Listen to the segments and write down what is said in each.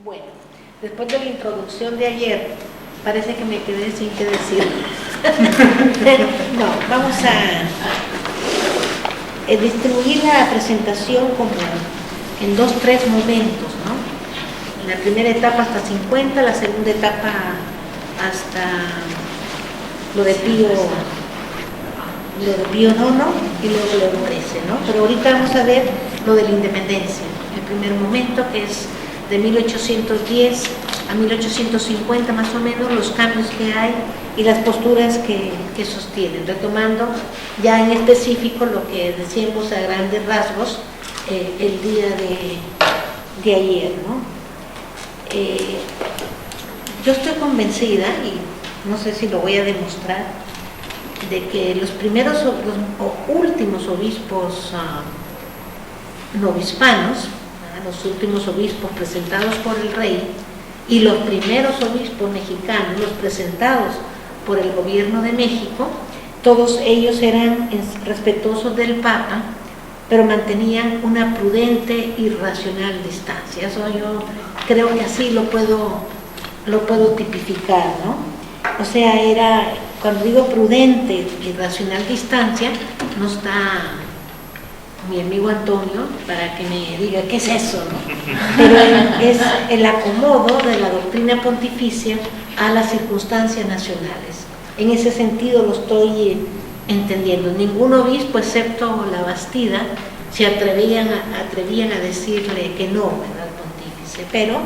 Bueno, después de la introducción de ayer, parece que me quedé sin qué decir. No, vamos a distribuir la presentación como en tres momentos, ¿no? En la primera etapa hasta 50, la segunda etapa hasta lo de Pío IX y luego lo de 13, ¿no? Pero ahorita vamos a ver lo de la independencia, el primer momento, que es de 1810 a 1850 más o menos, los cambios que hay y las posturas que sostienen, retomando ya en específico lo que decíamos a grandes rasgos el día de ayer, ¿no? Yo estoy convencida, y no sé si lo voy a demostrar, de que los primeros o últimos obispos novohispanos, los últimos obispos presentados por el rey, y los primeros obispos mexicanos, los presentados por el gobierno de México, todos ellos eran respetuosos del Papa, pero mantenían una prudente y racional distancia. Eso yo creo que así lo puedo tipificar, ¿no? O sea, era, cuando digo prudente y racional distancia, no está mi amigo Antonio para que me diga qué es eso, ¿no? Pero es el acomodo de la doctrina pontificia a las circunstancias nacionales. En ese sentido lo estoy entendiendo. Ningún obispo, excepto la Bastida, se atrevían a decirle que no, ¿verdad?, al pontífice, pero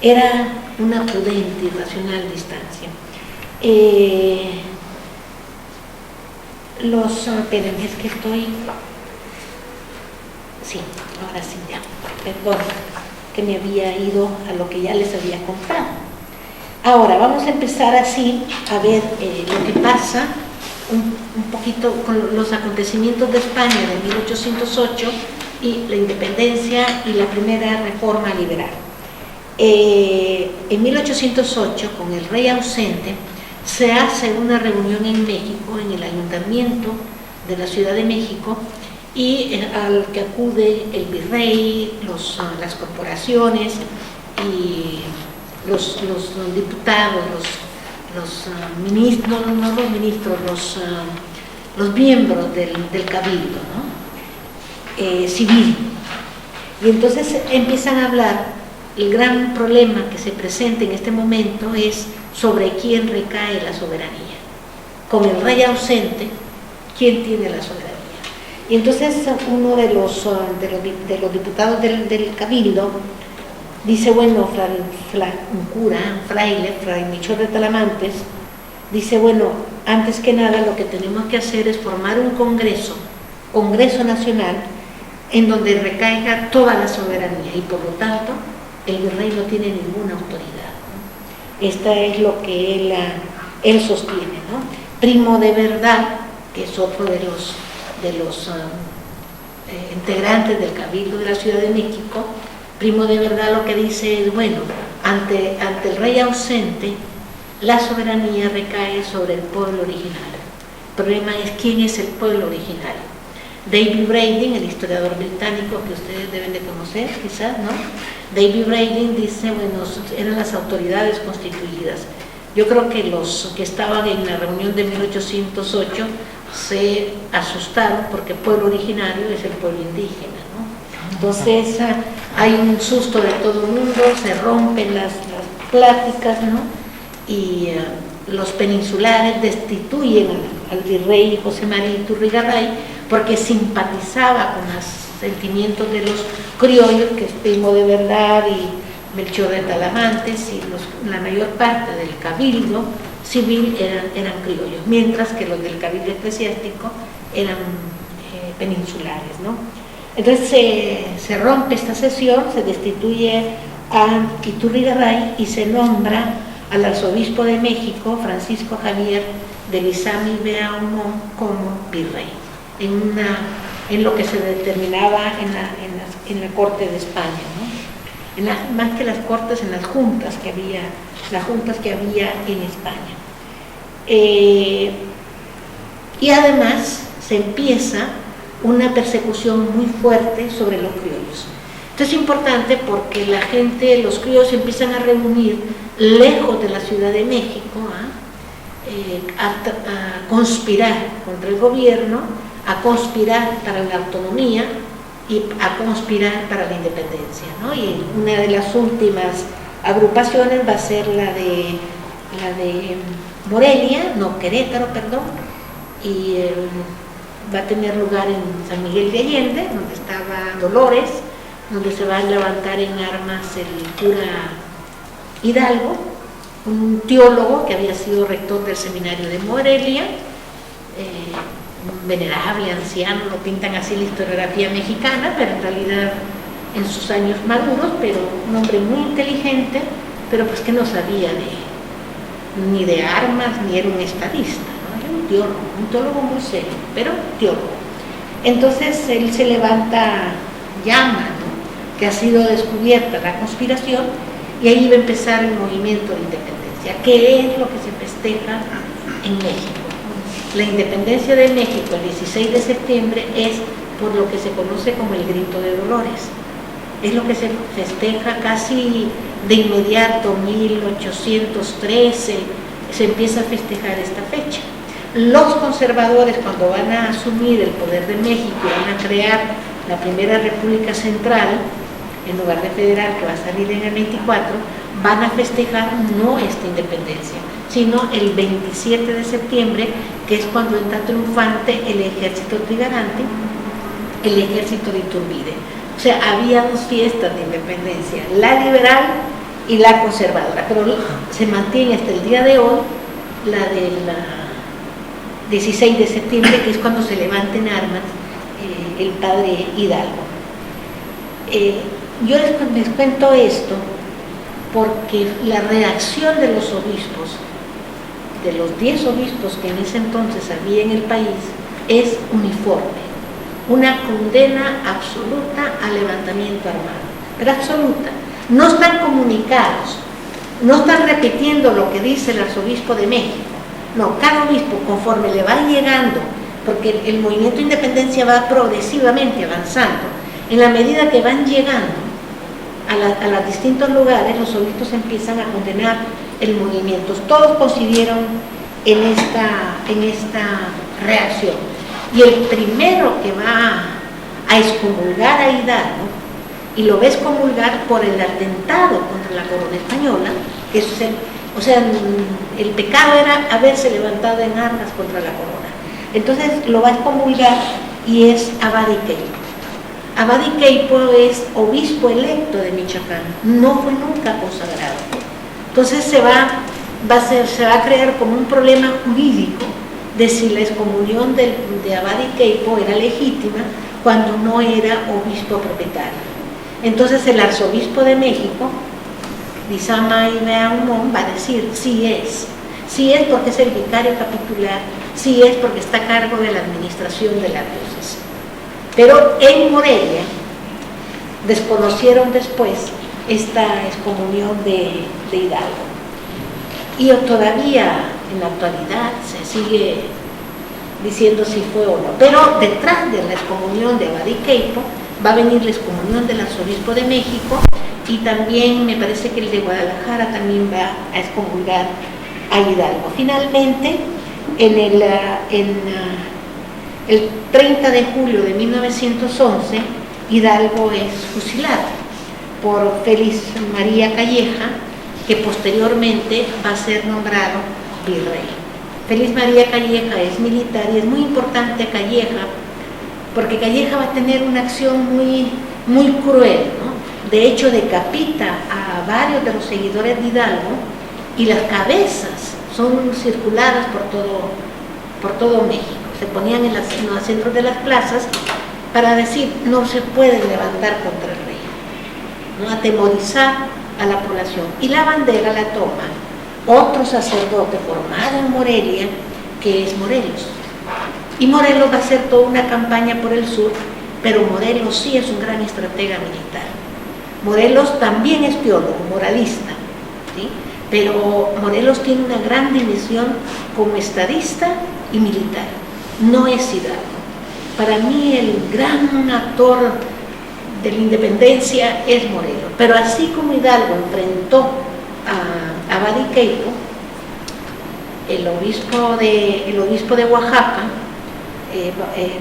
era una prudente y racional distancia. Espérenme, es que estoy... Sí, ahora sí ya, perdón, que me había ido a lo que ya les había contado. Ahora, vamos a empezar así a ver lo que pasa un poquito con los acontecimientos de España de 1808 y la independencia y la primera reforma liberal. En 1808, con el rey ausente, se hace una reunión en México, en el ayuntamiento de la Ciudad de México, y al que acude el virrey, las corporaciones y los diputados, los ministros, no los ministros, los miembros del cabildo, ¿no? Civil. Y entonces empiezan a hablar. El gran problema que se presenta en este momento es sobre quién recae la soberanía. Con el rey ausente, ¿quién tiene la soberanía? Y entonces uno de los diputados del cabildo dice, bueno, un fraile, Fray Melchor de Talamantes, dice, bueno, antes que nada lo que tenemos que hacer es formar un congreso nacional, en donde recaiga toda la soberanía, y por lo tanto el virrey no tiene ninguna autoridad, ¿no? Esta es lo que él sostiene, ¿no? Primo de Verdad, que es otro de los integrantes del Cabildo de la Ciudad de México, Primo de Verdad lo que dice es, bueno, ante el rey ausente, la soberanía recae sobre el pueblo originario. El problema es quién es el pueblo originario. David Braden, el historiador británico que ustedes deben de conocer, quizás, ¿no? David Braden dice, bueno, eran las autoridades constituidas. Yo creo que los que estaban en la reunión de 1808 se asustaron porque el pueblo originario es el pueblo indígena, ¿no? Entonces hay un susto de todo el mundo, se rompen las pláticas, ¿no? Y los peninsulares destituyen al virrey José María Iturrigaray porque simpatizaba con los sentimientos de los criollos, que es Primo de Verdad y Melchor de Talamantes, y la mayor parte del cabildo civil eran criollos, mientras que los del cabildo eclesiástico eran peninsulares, ¿no? Entonces se rompe esta sesión, se destituye a Iturrigaray y se nombra al arzobispo de México, Francisco Javier de Lizama y Beaumont, como virrey, en lo que se determinaba en la corte de España, ¿no? Más que las cortes, en las juntas que había en España. Y además se empieza una persecución muy fuerte sobre los criollos. Esto es importante porque la gente, los criollos se empiezan a reunir lejos de la Ciudad de México, a conspirar contra el gobierno, a conspirar para la autonomía y a conspirar para la independencia, ¿no? Y una de las últimas agrupaciones va a ser la de Morelia, no, Querétaro, perdón, y va a tener lugar en San Miguel de Allende, donde estaba Dolores, donde se va a levantar en armas el cura Hidalgo, un teólogo que había sido rector del seminario de Morelia, un venerable anciano, lo pintan así la historiografía mexicana, pero en realidad en sus años maduros, pero un hombre muy inteligente, pero pues que no sabía ni de armas, ni era un estadista, ¿no? Era un teólogo muy serio, pero teólogo. Entonces él se levanta, llama, ¿no?, que ha sido descubierta la conspiración, y ahí va a empezar el movimiento de independencia. ¿Qué es lo que se festeja en México? La independencia de México el 16 de septiembre es por lo que se conoce como el Grito de Dolores. Es lo que se festeja casi de inmediato, 1813, se empieza a festejar esta fecha. Los conservadores, cuando van a asumir el poder de México y van a crear la primera República Central, en lugar de federal, que va a salir en el 24, van a festejar no esta independencia, sino el 27 de septiembre, que es cuando entra triunfante el ejército trigarante, el ejército de Iturbide. O sea, había dos fiestas de independencia, la liberal y la conservadora, pero se mantiene hasta el día de hoy la del 16 de septiembre, que es cuando se levanta en armas el padre Hidalgo. Yo les cuento esto porque la reacción de los obispos, de los 10 obispos que en ese entonces había en el país, es uniforme, una condena absoluta al levantamiento armado, pero absoluta. No están comunicados, no están repitiendo lo que dice el arzobispo de México, no, cada obispo, conforme le va llegando, porque el movimiento de independencia va progresivamente avanzando, en la medida que van llegando a los distintos lugares, los obispos empiezan a condenar el movimiento. Todos coincidieron en esta reacción. Y el primero que va a excomulgar a Hidalgo, y lo va a excomulgar por el atentado contra la corona española, que es el pecado era haberse levantado en armas contra la corona. Entonces lo va a excomulgar y es Abad Queipo. Abad Queipo es obispo electo de Michoacán, no fue nunca consagrado. Entonces se va a crear como un problema jurídico de si la excomunión de Abad Queipo era legítima cuando no era obispo propietario. Entonces el arzobispo de México, Lizama Ibea Humón, va a decir sí es porque es el vicario capitular, sí es porque está a cargo de la administración de la diócesis. Pero en Morelia desconocieron después esta excomunión de Hidalgo. Y todavía en la actualidad se sigue diciendo si fue o no. Pero detrás de la excomunión de Abad Queipo va a venir la excomunión del arzobispo de México, y también me parece que el de Guadalajara también va a excomulgar a Hidalgo. Finalmente, el 30 de julio de 1911, Hidalgo es fusilado por Félix María Calleja, que posteriormente va a ser nombrado virrey. Félix María Calleja es militar y es muy importante Calleja, porque Calleja va a tener una acción muy, muy cruel, ¿no? De hecho, decapita a varios de los seguidores de Hidalgo y las cabezas son circuladas por todo México. Se ponían en los centros de las plazas para decir no se pueden levantar contra el rey, ¿no? Atemorizar a la población. Y la bandera la toma otro sacerdote formado en Morelia, que es Morelos. Y Morelos va a hacer toda una campaña por el sur, pero Morelos sí es un gran estratega militar. Morelos también es teólogo, moralista, ¿sí? Pero Morelos tiene una gran dimensión como estadista y militar. No es Hidalgo. Para mí el gran actor de la independencia es Morelos. Pero así como Hidalgo enfrentó a Abad y Queipo, el obispo de Oaxaca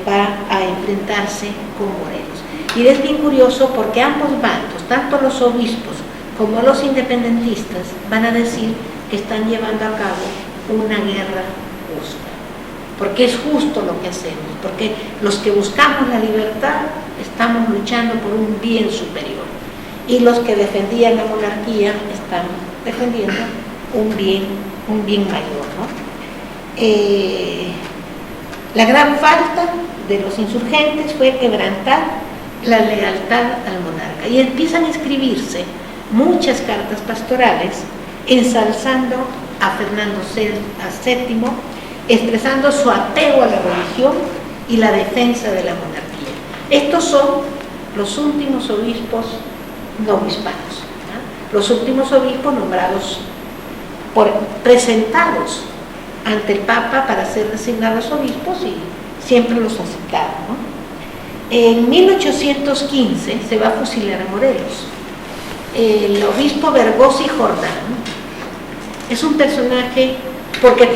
va a enfrentarse con Morelos. Y es bien curioso porque ambos bandos, tanto los obispos como los independentistas, van a decir que están llevando a cabo una guerra justa, porque es justo lo que hacemos, porque los que buscamos la libertad estamos luchando por un bien superior y los que defendían la monarquía están defendiendo un bien mayor, ¿no? La gran falta de los insurgentes fue quebrantar la lealtad al monarca y empiezan a escribirse muchas cartas pastorales ensalzando a Fernando VII, expresando su apego a la religión y la defensa de la monarquía. Estos son los últimos obispos no obispados, ¿no? Los últimos obispos nombrados, presentados ante el Papa para ser designados obispos y siempre los aceptaron, ¿no? En 1815 se va a fusilar a Morelos. El obispo Bergosi Jordán es un personaje, porque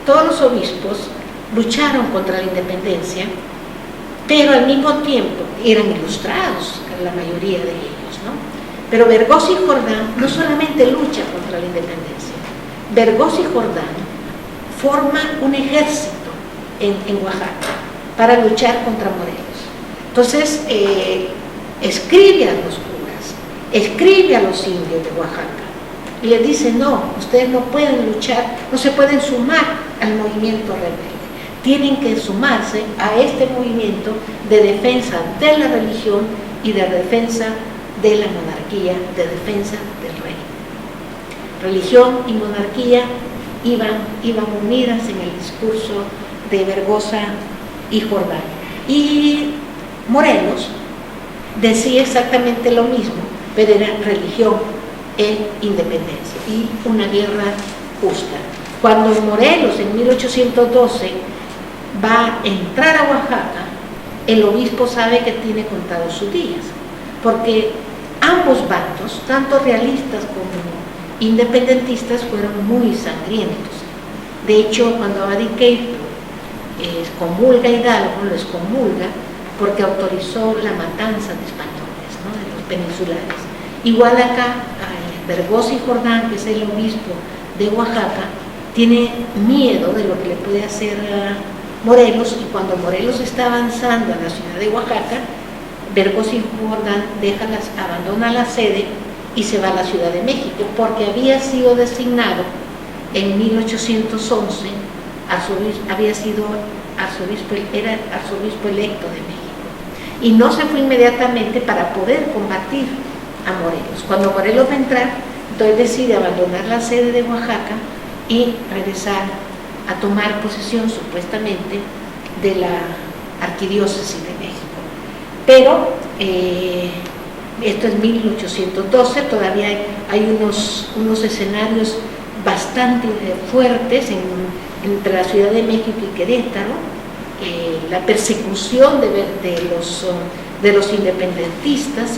todos los obispos lucharon contra la independencia, pero al mismo tiempo eran ilustrados, la mayoría de ellos, ¿no? Pero Bergosi Jordán no solamente lucha contra la independencia, Bergosi Jordán forma un ejército en Oaxaca para luchar contra Morelos. Entonces, escribe a los curas, escribe a los indios de Oaxaca y les dice: no, ustedes no pueden luchar, no se pueden sumar al movimiento rebelde, tienen que sumarse a este movimiento de defensa de la religión y de defensa de la monarquía, de defensa del rey. Religión y monarquía iban unidas en el discurso de Bergosa y Jordán. Y Morelos decía exactamente lo mismo, pero era religión e independencia y una guerra justa. Cuando Morelos en 1812 va a entrar a Oaxaca, el obispo sabe que tiene contados sus días, porque ambos bandos, tanto realistas como independentistas, fueron muy sangrientos. De hecho, cuando Abad y Queipo excomulga a Hidalgo, lo excomulga porque autorizó la matanza de españoles, ¿no?, de los peninsulares. Igual acá, Bergosi Jordán, que es el obispo de Oaxaca, tiene miedo de lo que le puede hacer a Morelos, y cuando Morelos está avanzando a la ciudad de Oaxaca, Bergosi Jordán abandona la sede y se va a la Ciudad de México, porque había sido designado en 1811 era arzobispo electo de México, y no se fue inmediatamente para poder combatir a Morelos. Cuando Morelos va a entrar, entonces decide abandonar la sede de Oaxaca y regresar a tomar posesión supuestamente de la arquidiócesis de México. Pero esto es 1812, todavía hay unos escenarios bastante fuertes entre la Ciudad de México y Querétaro. La persecución de los independentistas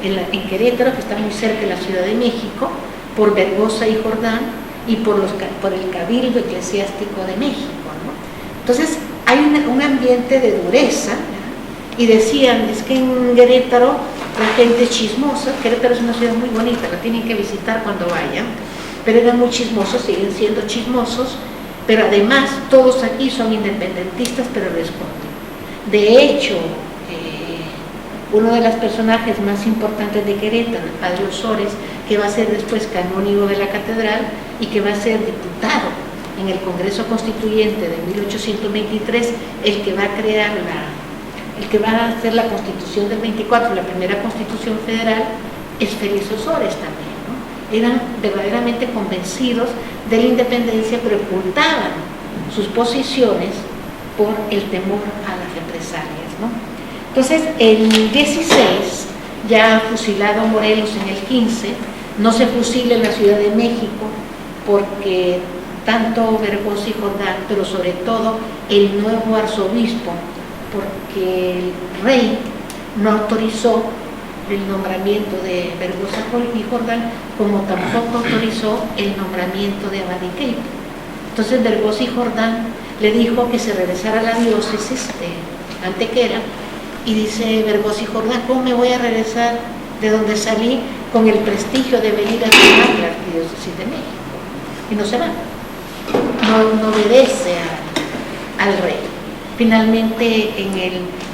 en Querétaro, que está muy cerca de la Ciudad de México, por Bergosa y Jordán y por el Cabildo Eclesiástico de México, ¿no? Entonces hay un ambiente de dureza, ¿no? Y decían: es que en Querétaro la gente es chismosa. Querétaro es una ciudad muy bonita, la tienen que visitar cuando vayan, pero eran muy chismosos, siguen siendo chismosos, pero además todos aquí son independentistas, pero lo esconden. De hecho, uno de los personajes más importantes de Querétaro, el padre Osores, que va a ser después canónigo de la catedral y que va a ser diputado en el Congreso Constituyente de 1823, el que va a hacer la Constitución del 24, la primera Constitución federal, es Félix Osores también, ¿no? Eran verdaderamente convencidos de la independencia, pero ocultaban sus posiciones por el temor a las represalias, ¿no? Entonces, el 16, ya fusilado Morelos en el 15, no se fusila en la Ciudad de México porque tanto Bergosi y Jordán, pero sobre todo el nuevo arzobispo, porque el rey no autorizó el nombramiento de Bergosa y Jordán, como tampoco autorizó el nombramiento de Abadiqueira. Entonces Bergosa y Jordán le dijo que se regresara a la diócesis de Antequera, y dice Bergosa y Jordán: ¿cómo me voy a regresar de donde salí con el prestigio de venir a tomar la arquidiócesis de México? Y no se va, no obedece al rey. Finalmente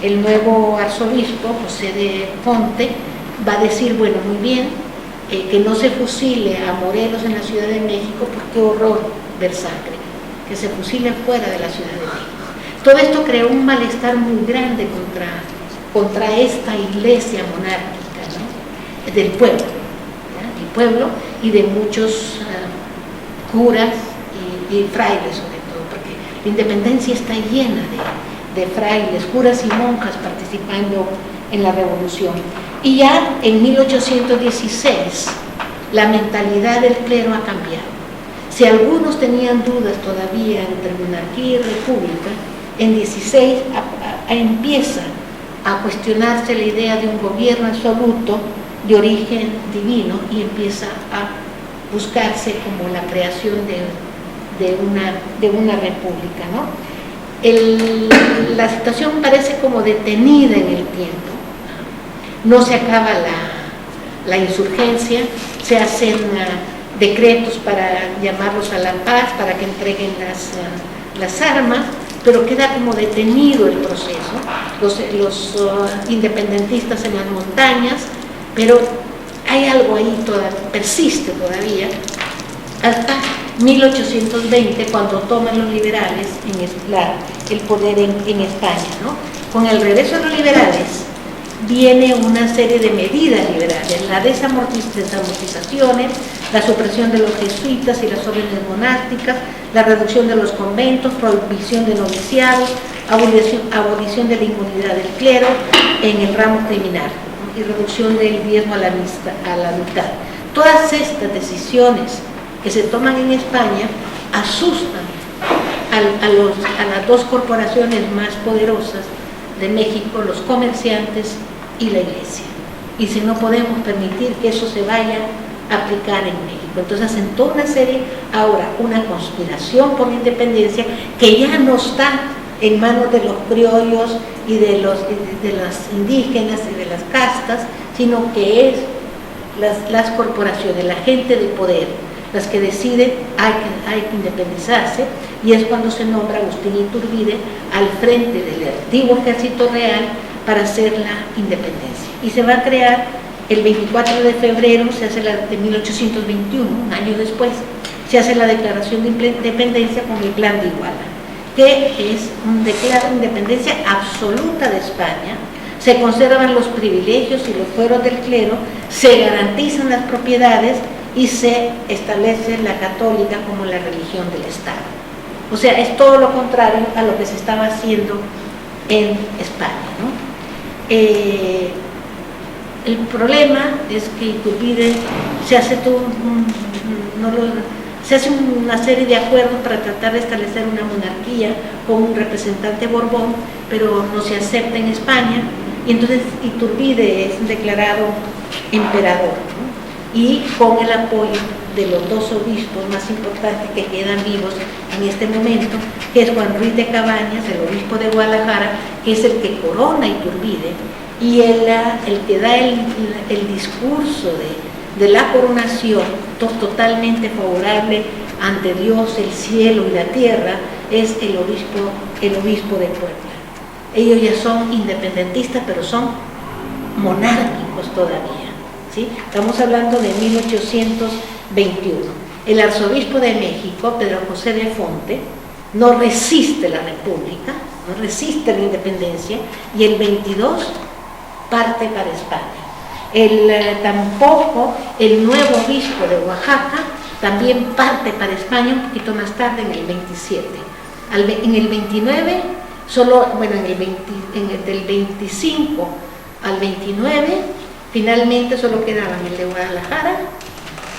el nuevo arzobispo, José de Fonte, va a decir: bueno, muy bien, que no se fusile a Morelos en la Ciudad de México, porque qué horror ver sangre, que se fusile fuera de la Ciudad de México. Todo esto creó un malestar muy grande contra esta iglesia monárquica, ¿no?, del pueblo, ¿ya?, el pueblo y de muchos curas y frailes, sobre todo, porque la independencia está llena de frailes, curas y monjas participando en la revolución. Y ya en 1816 la mentalidad del clero ha cambiado. Si algunos tenían dudas todavía entre monarquía y república, en 16 empieza a cuestionarse la idea de un gobierno absoluto de origen divino, y empieza a buscarse como la creación de una república, ¿no? La situación parece como detenida en el tiempo, no se acaba la insurgencia, se hacen decretos para llamarlos a la paz, para que entreguen las armas, pero queda como detenido el proceso. Los independentistas en las montañas, pero hay algo ahí, persiste todavía, hasta 1820, cuando toman los liberales el poder en España, ¿no? Con el regreso de los liberales viene una serie de medidas liberales: la desamortizaciones, la supresión de los jesuitas y las órdenes monásticas, la reducción de los conventos, prohibición de noviciados, abolición de la inmunidad del clero en el ramo criminal, ¿no?, y reducción del diezmo a la mitad. Todas estas decisiones que se toman en España asustan a las dos corporaciones más poderosas de México, los comerciantes y la iglesia. Y si no podemos permitir que eso se vaya a aplicar en México, entonces hacen toda una serie, ahora una conspiración por la independencia, que ya no está en manos de los criollos y de las indígenas y de las castas, sino que es las corporaciones, la gente de poder, las que deciden hay que independizarse, y es cuando se nombra Agustín Iturbide al frente del antiguo ejército real para hacer la independencia. Y se va a crear el 24 de febrero, se hace de 1821, un año después, se hace la declaración de independencia con el Plan de Iguala, que es un declaro de independencia absoluta de España. Se conservan los privilegios y los fueros del clero, se garantizan las propiedades y se establece la católica como la religión del Estado. O sea, es todo lo contrario a lo que se estaba haciendo en España, ¿no? El problema es que Iturbide se hace una serie de acuerdos para tratar de establecer una monarquía con un representante Borbón, pero no se acepta en España, y entonces Iturbide es declarado emperador, ¿no? Y con el apoyo de los dos obispos más importantes que quedan vivos en este momento, que es Juan Ruiz de Cabañas, el obispo de Guadalajara, que es el que corona a Iturbide, y el que da el discurso de la coronación totalmente favorable ante Dios, el cielo y la tierra, es el obispo de Puebla. Ellos ya son independentistas, pero son monárquicos todavía, ¿sí? Estamos hablando de 1821. El arzobispo de México, Pedro José de Fonte, no resiste la república, no resiste la independencia, y el 22 parte para España. Tampoco el nuevo obispo de Oaxaca también parte para España un poquito más tarde, en el 27. En el 29, del 25 al 29, finalmente solo quedaban el de Guadalajara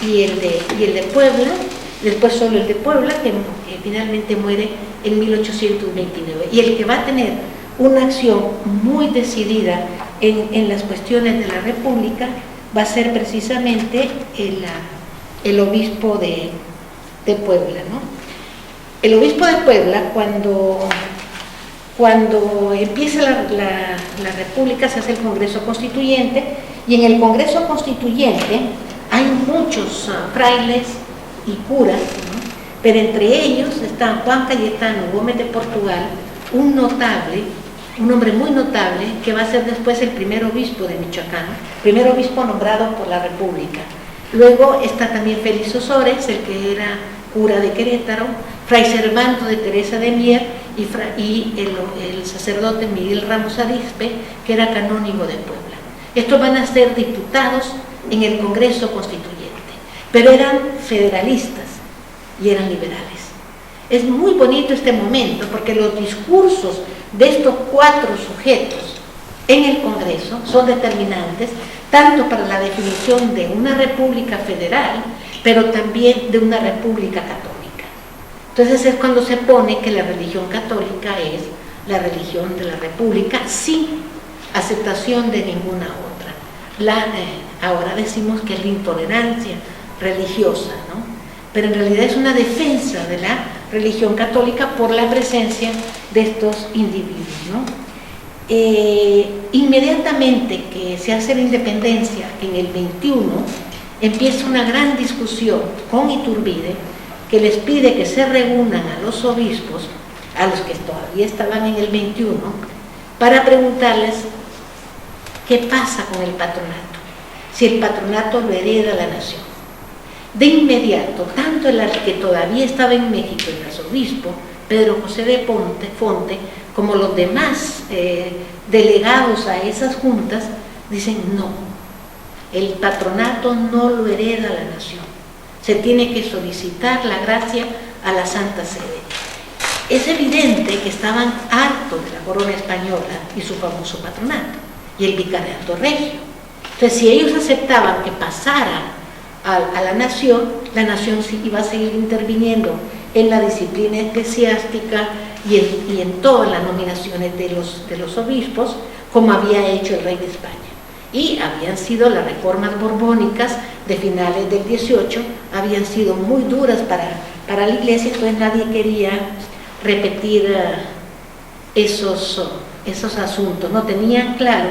y el de Puebla, después solo el de Puebla, que finalmente muere en 1829. Y el que va a tener una acción muy decidida en las cuestiones de la República va a ser precisamente el obispo de Puebla, ¿no? El obispo de Puebla, cuando empieza la República, se hace el Congreso Constituyente, y en el Congreso Constituyente hay muchos frailes y curas, ¿no? Pero entre ellos están Juan Cayetano Gómez de Portugal, un hombre muy notable, que va a ser después el primer obispo de Michoacán, primer obispo nombrado por la República. Luego está también Félix Osores, el que era cura de Querétaro, Fray Servando de Teresa de Mier y el sacerdote Miguel Ramos Arizpe, que era canónigo de Puebla. Estos van a ser diputados en el Congreso Constituyente, pero eran federalistas y eran liberales. Es muy bonito este momento porque los discursos de estos 4 sujetos en el Congreso son determinantes tanto para la definición de una república federal, pero también de una república católica. Entonces es cuando se pone que la religión católica es la religión de la república sin aceptación de ninguna otra. Ahora decimos que es la intolerancia religiosa, ¿no? Pero en realidad es una defensa de la religión católica por la presencia de estos individuos, ¿no? Inmediatamente que se hace la independencia en el 21, empieza una gran discusión con Iturbide, que les pide que se reúnan a los obispos, a los que todavía estaban en el 21, para preguntarles qué pasa con el patronato, si el patronato lo hereda la nación. De inmediato, tanto el que todavía estaba en México, el arzobispo Pedro José de Fonte, como los demás delegados a esas juntas, dicen no, el patronato no lo hereda la nación, se tiene que solicitar la gracia a la Santa Sede. Es evidente que estaban hartos de la corona española y su famoso patronato y el vicariato regio. Entonces, si ellos aceptaban que pasara a la nación sí iba a seguir interviniendo en la disciplina eclesiástica y en todas las nominaciones de los obispos, como había hecho el rey de España. Y habían sido las reformas borbónicas de finales del 18, habían sido muy duras para la iglesia, entonces nadie quería repetir esos asuntos, no tenían claro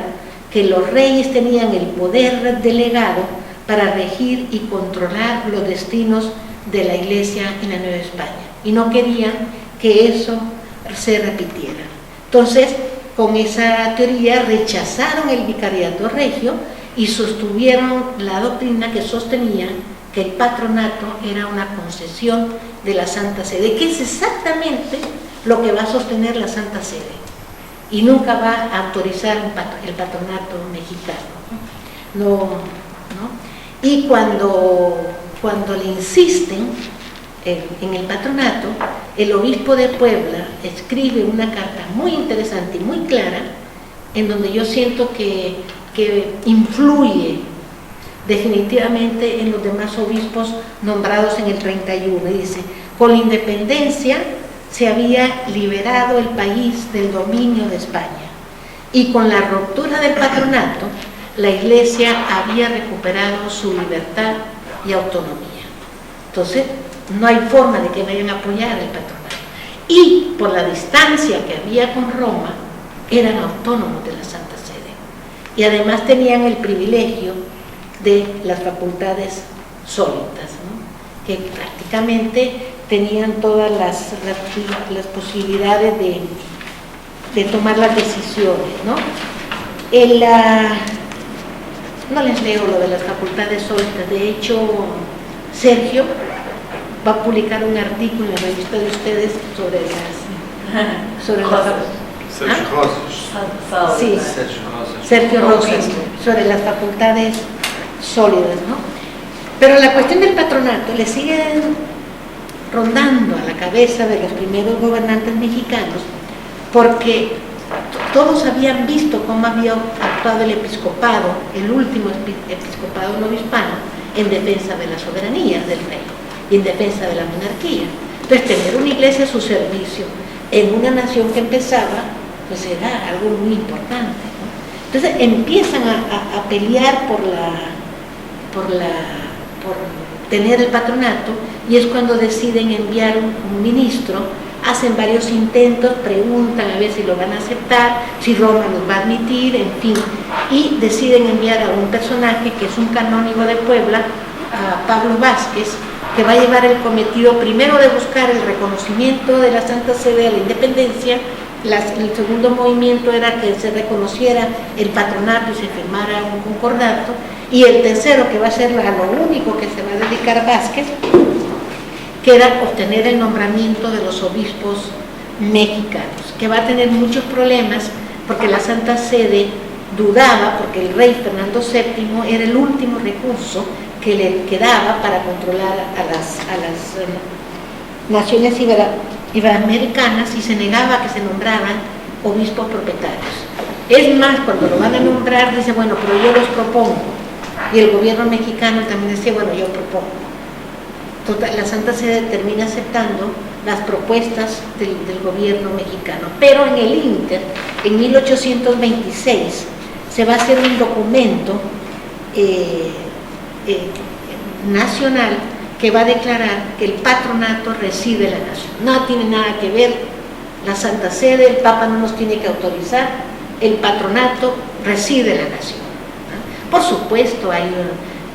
que los reyes tenían el poder delegado para regir y controlar los destinos de la iglesia en la Nueva España, y no querían que eso se repitiera. Entonces, con esa teoría rechazaron el vicariato regio y sostuvieron la doctrina que sostenía que el patronato era una concesión de la Santa Sede, que es exactamente lo que va a sostener la Santa Sede, y nunca va a autorizar el patronato mexicano, ¿no? Y cuando le insisten en el patronato, el obispo de Puebla escribe una carta muy interesante y muy clara, en donde yo siento que influye definitivamente en los demás obispos nombrados en el 31, y dice: con la independencia se había liberado el país del dominio de España, y con la ruptura del patronato la iglesia había recuperado su libertad y autonomía. Entonces no hay forma de que vayan a apoyar el patronato, y por la distancia que había con Roma eran autónomos de la Santa Sede, y además tenían el privilegio de las facultades sólitas, ¿no? Que prácticamente tenían todas las posibilidades de tomar las decisiones, ¿no? No les leo lo de las facultades sólidas. De hecho, Sergio va a publicar un artículo en la revista de ustedes sobre Sergio Rosas, sobre las facultades sólidas, ¿no? Pero la cuestión del patronato le sigue rondando a la cabeza de los primeros gobernantes mexicanos, porque todos habían visto cómo había actuado el episcopado, el último episcopado novohispano, en defensa de la soberanía del rey y en defensa de la monarquía. Entonces, tener una iglesia a su servicio en una nación que empezaba, pues era algo muy importante, ¿no? Entonces empiezan a pelear por tener el patronato, y es cuando deciden enviar un ministro. Hacen varios intentos, preguntan a ver si lo van a aceptar, si Roma los va a admitir, en fin, y deciden enviar a un personaje que es un canónigo de Puebla, a Pablo Vázquez, que va a llevar el cometido primero de buscar el reconocimiento de la Santa Sede a la independencia. El segundo movimiento era que se reconociera el patronato y se firmara un concordato, y el tercero, que va a ser a lo único que se va a dedicar Vázquez, que era obtener el nombramiento de los obispos mexicanos, que va a tener muchos problemas porque la Santa Sede dudaba, porque el rey Fernando VII era el último recurso que le quedaba para controlar a las naciones iberoamericanas, y se negaba a que se nombraran obispos propietarios. Es más, cuando lo van a nombrar, dice, bueno, pero yo los propongo. Y el gobierno mexicano también decía, bueno, yo propongo. Total, la Santa Sede termina aceptando las propuestas del gobierno mexicano. Pero en el ínter, en 1826, se va a hacer un documento nacional que va a declarar que el patronato reside en la nación. No tiene nada que ver la Santa Sede, el Papa no nos tiene que autorizar, el patronato reside en la nación. Por supuesto, hay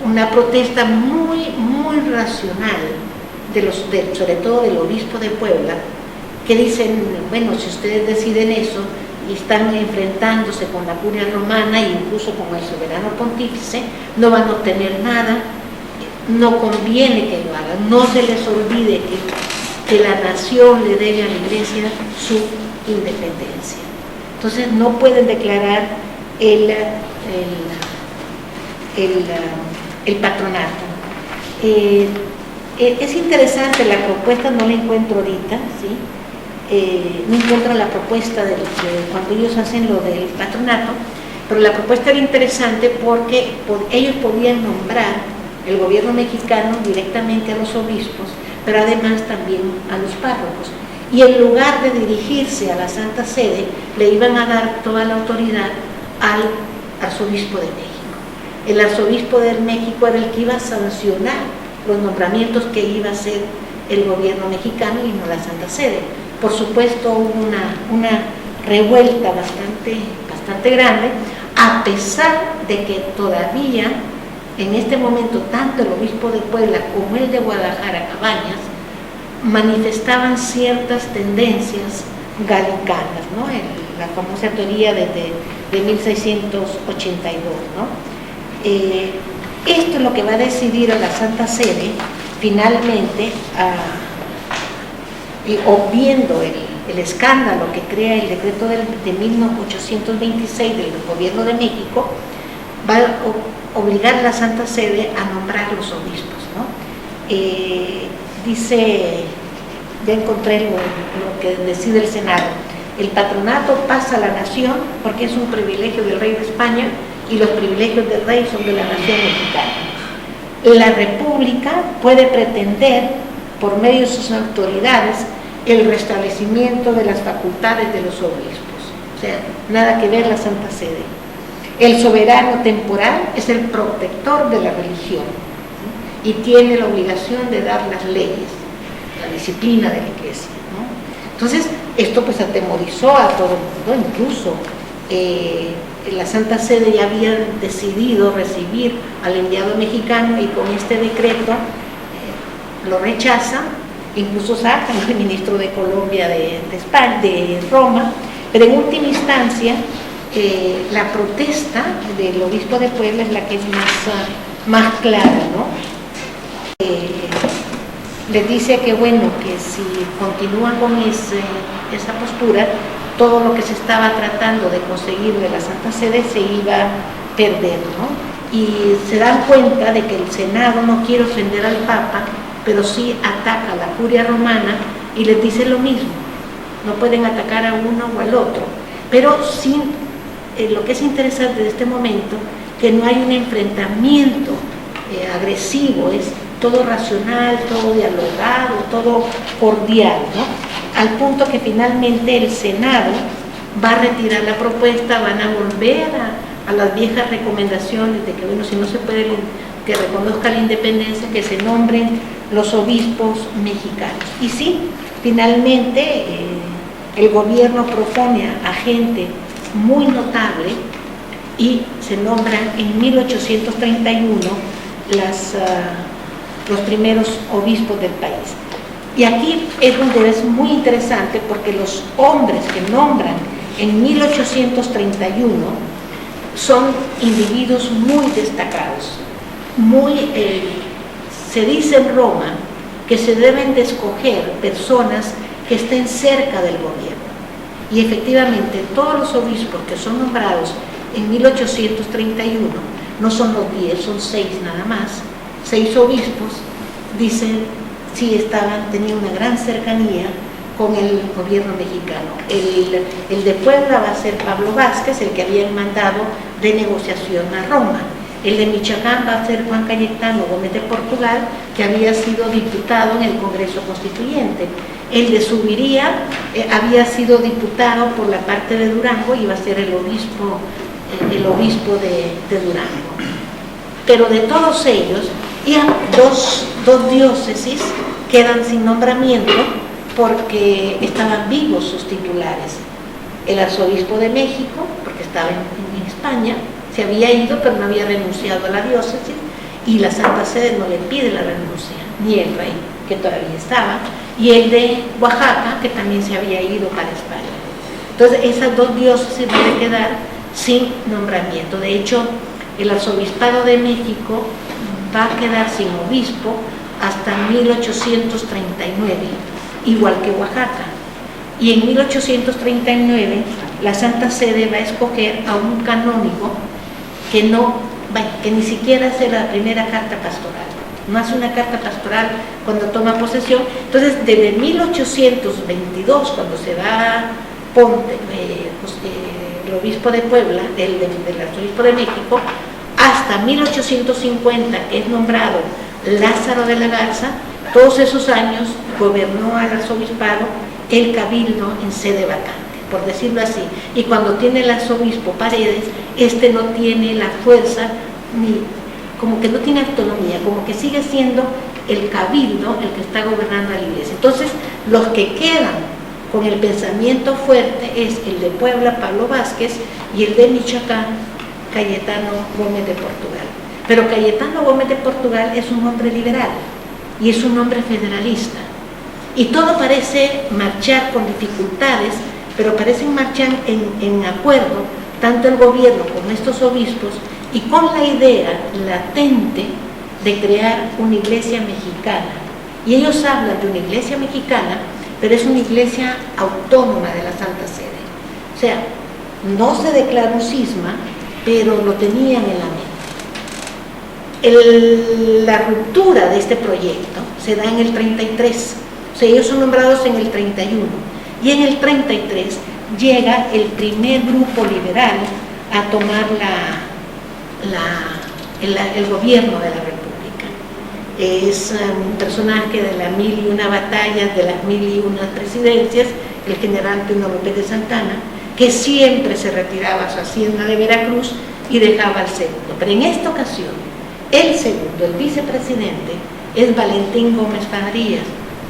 una protesta muy racional, sobre todo del obispo de Puebla, que dicen, bueno, si ustedes deciden eso y están enfrentándose con la curia romana e incluso con el soberano pontífice, no van a obtener nada, no conviene que lo hagan, no se les olvide que la nación le debe a la Iglesia su independencia. Entonces no pueden declarar el patronato. Es interesante la propuesta, no la encuentro ahorita, ¿sí? No encuentro la propuesta de cuando ellos hacen lo del patronato, pero la propuesta era interesante porque ellos podían nombrar, el gobierno mexicano, directamente a los obispos, pero además también a los párrocos, y en lugar de dirigirse a la Santa Sede, le iban a dar toda la autoridad al arzobispo de México. El arzobispo de México era el que iba a sancionar los nombramientos que iba a hacer el gobierno mexicano y no la Santa Sede. Por supuesto, hubo una revuelta bastante grande, a pesar de que todavía en este momento tanto el obispo de Puebla como el de Guadalajara, Cabañas, manifestaban ciertas tendencias galicanas, ¿no? La famosa teoría de 1682, ¿no? Esto es lo que va a decidir a la Santa Sede finalmente, obviando el escándalo que crea el decreto de 1826 del gobierno de México, va a obligar a la Santa Sede a nombrar los obispos, ¿no? Dice, ya encontré lo que decide el Senado: el patronato pasa a la nación porque es un privilegio del rey de España y los privilegios del rey son de la nación mexicana. La República puede pretender, por medio de sus autoridades, el restablecimiento de las facultades de los obispos. O sea, nada que ver la Santa Sede. El soberano temporal es el protector de la religión, ¿sí? Y tiene la obligación de dar las leyes, la disciplina de la Iglesia, ¿no? Entonces, esto pues atemorizó a todo el mundo. Incluso la Santa Sede ya había decidido recibir al enviado mexicano, y con este decreto lo rechazan, incluso sacan al ministro de Colombia de Roma, pero en última instancia la protesta del obispo de Puebla es la que es más clara, ¿no? Les dice que bueno, que si continúan con esa postura, todo lo que se estaba tratando de conseguir de la Santa Sede se iba a perder, ¿no? Y se dan cuenta de que el Senado no quiere ofender al Papa, pero sí ataca a la curia romana y les dice lo mismo: no pueden atacar a uno o al otro, pero sin lo que es interesante de este momento, que no hay un enfrentamiento agresivo, es todo racional, todo dialogado, todo cordial, ¿no? Al punto que finalmente el Senado va a retirar la propuesta, van a volver a las viejas recomendaciones de que, bueno, si no se puede que reconozca la independencia, que se nombren los obispos mexicanos. Y sí, finalmente el gobierno propone a gente muy notable y se nombran en 1831 los primeros obispos del país. Y aquí es donde es muy interesante, porque los hombres que nombran en 1831 son individuos muy destacados, se dice en Roma que se deben de escoger personas que estén cerca del gobierno. Y efectivamente todos los obispos que son nombrados en 1831 no son los 10, son 6 nada más. 6 obispos, dicen, sí tenían una gran cercanía con el gobierno mexicano. El de Puebla va a ser Pablo Vázquez, el que habían mandado de negociación a Roma. El de Michoacán va a ser Juan Cayetano Gómez de Portugal, que había sido diputado en el Congreso Constituyente. El de Subiría había sido diputado por la parte de Durango y iba a ser el obispo de Durango. Pero de todos ellos, ya dos diócesis quedan sin nombramiento porque estaban vivos sus titulares. El arzobispo de México, porque estaba en España, se había ido pero no había renunciado a la diócesis, y la Santa Sede no le pide la renuncia, ni el rey, que todavía estaba, y el de Oaxaca, que también se había ido para España. Entonces esas 2 diócesis van a quedar sin nombramiento. De hecho, el arzobispado de México va a quedar sin obispo hasta 1839, igual que Oaxaca. Y en 1839 la Santa Sede va a escoger a un canónigo que ni siquiera hace la primera carta pastoral, no hace una carta pastoral cuando toma posesión. Entonces, desde 1822, cuando se va Ponte, el obispo de Puebla, del arzobispo de México, hasta 1850, que es nombrado Lázaro de la Garza, todos esos años gobernó al arzobispado el cabildo en sede vacante, por decirlo así. Y cuando tiene el arzobispo Paredes, no tiene la fuerza, ni como que no tiene autonomía, como que sigue siendo el cabildo el que está gobernando a la iglesia. Entonces, los que quedan con el pensamiento fuerte es el de Puebla, Pablo Vázquez, y el de Michoacán, Cayetano Gómez de Portugal. Pero Cayetano Gómez de Portugal es un hombre liberal y es un hombre federalista. Y todo parece marchar con dificultades, pero parecen marchar en acuerdo, tanto el gobierno como estos obispos, y con la idea latente de crear una iglesia mexicana. Y ellos hablan de una iglesia mexicana, pero es una iglesia autónoma de la Santa Sede. O sea, no se declara un cisma, pero lo tenían en la mente. La ruptura de este proyecto se da en el 33, o sea, ellos son nombrados en el 31, y en el 33 llega el primer grupo liberal a tomar el gobierno de la República. Es un personaje de las 1001 batallas, de las 1001 presidencias, el general Pino López de Santana, que siempre se retiraba a su hacienda de Veracruz y dejaba al segundo. Pero en esta ocasión, el segundo, el vicepresidente, es Valentín Gómez Farías,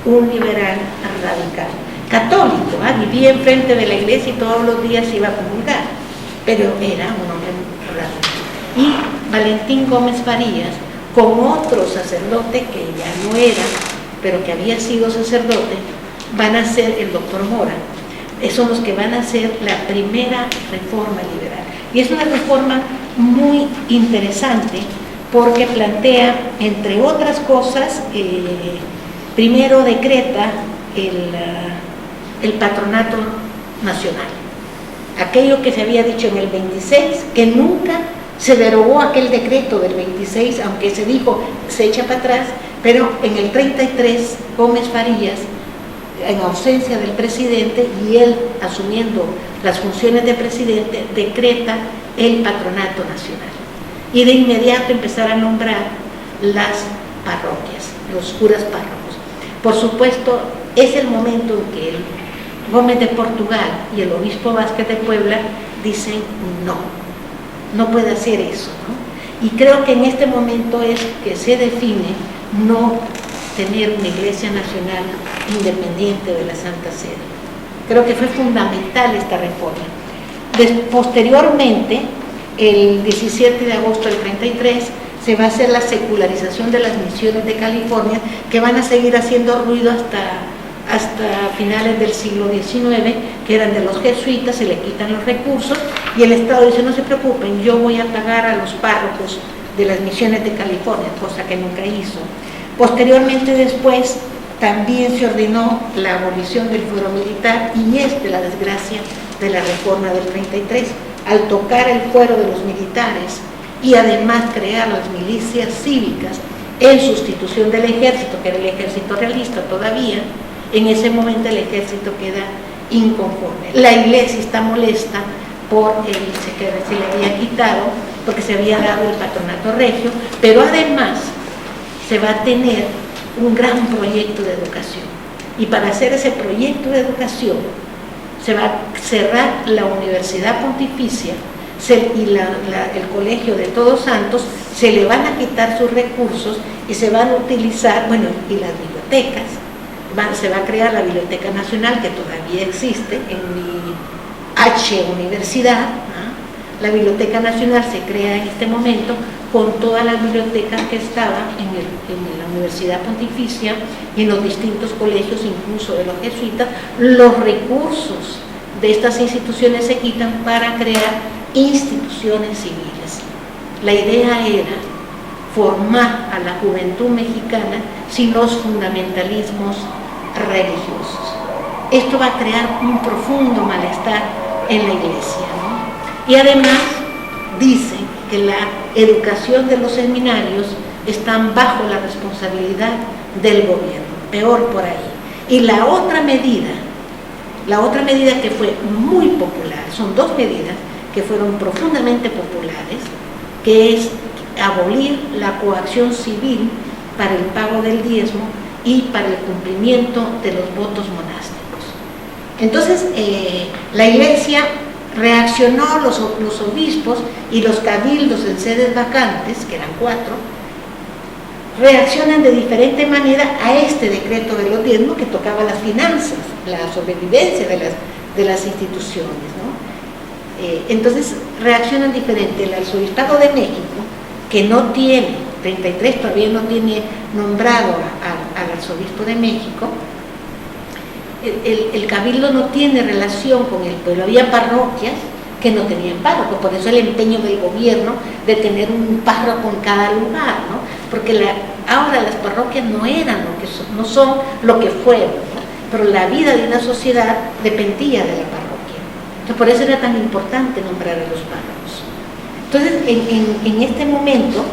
un liberal radical, católico, vivía enfrente de la iglesia y todos los días iba a comulgar, pero era un hombre radical. Y Valentín Gómez Farías, con otro sacerdote que ya no era, pero que había sido sacerdote, van a ser el doctor Mora. Son los que van a hacer la primera reforma liberal. Y es una reforma muy interesante porque plantea, entre otras cosas, primero decreta el patronato nacional. Aquello que se había dicho en el 26, que nunca se derogó aquel decreto del 26, aunque se dijo, se echa para atrás, pero en el 33 Gómez Farías, en ausencia del presidente y él asumiendo las funciones de presidente, decreta el patronato nacional. Y de inmediato empezar a nombrar las parroquias, los curas párrocos. Por supuesto, es el momento en que el Gómez de Portugal y el obispo Vázquez de Puebla dicen no. no puede hacer eso, ¿no? Y creo que en este momento es que se define no tener una Iglesia Nacional independiente de la Santa Sede. Creo que fue fundamental esta reforma. Posteriormente, el 17 de agosto del 33, se va a hacer la secularización de las misiones de California, que van a seguir haciendo ruido hasta finales del siglo XIX, que eran de los jesuitas, se le quitan los recursos, y el Estado dice, no se preocupen, yo voy a pagar a los párrocos de las misiones de California, cosa que nunca hizo. Posteriormente, después, también se ordenó la abolición del fuero militar, y es de la desgracia de la reforma del 33, al tocar el fuero de los militares y además crear las milicias cívicas en sustitución del ejército, que era el ejército realista todavía. En ese momento el ejército queda inconforme. La Iglesia está molesta por el que se le había quitado, porque se había dado el patronato regio, pero además se va a tener un gran proyecto de educación. Y para hacer ese proyecto de educación se va a cerrar la Universidad Pontificia y el Colegio de Todos Santos, se le van a quitar sus recursos y se van a utilizar, bueno, y las bibliotecas. Se va a crear la Biblioteca Nacional, que todavía existe en mi Universidad, ¿no? La Biblioteca Nacional se crea en este momento con todas las bibliotecas que estaban en la Universidad Pontificia y en los distintos colegios, incluso de los jesuitas. Los recursos de estas instituciones se quitan para crear instituciones civiles. La idea era formar a la juventud mexicana sin los fundamentalismos religiosos. Esto va a crear un profundo malestar en la Iglesia, ¿no? Y además dicen que la educación de los seminarios están bajo la responsabilidad del gobierno, peor por ahí. Y la otra medida que fue muy popular, son dos medidas que fueron profundamente populares, que es abolir la coacción civil para el pago del diezmo y para el cumplimiento de los votos monásticos. Entonces, la Iglesia reaccionó, los obispos y los cabildos en sedes vacantes, que eran 4, reaccionan de diferente manera a este decreto de los diezmos que tocaba las finanzas, la sobrevivencia de las instituciones, ¿no? Entonces reaccionan diferente. El Arzobispado de México, que no tiene, 33 todavía no tiene nombrado al Arzobispo de México, el cabildo no tiene relación con el pueblo. Había parroquias que no tenían párroco, por eso el empeño del gobierno de tener un párroco en cada lugar, ¿no? Porque ahora las parroquias no eran lo que son, no son lo que fueron, ¿no? Pero la vida de una sociedad dependía de la parroquia. Entonces, por eso era tan importante nombrar a los párrocos. Entonces, en este momento,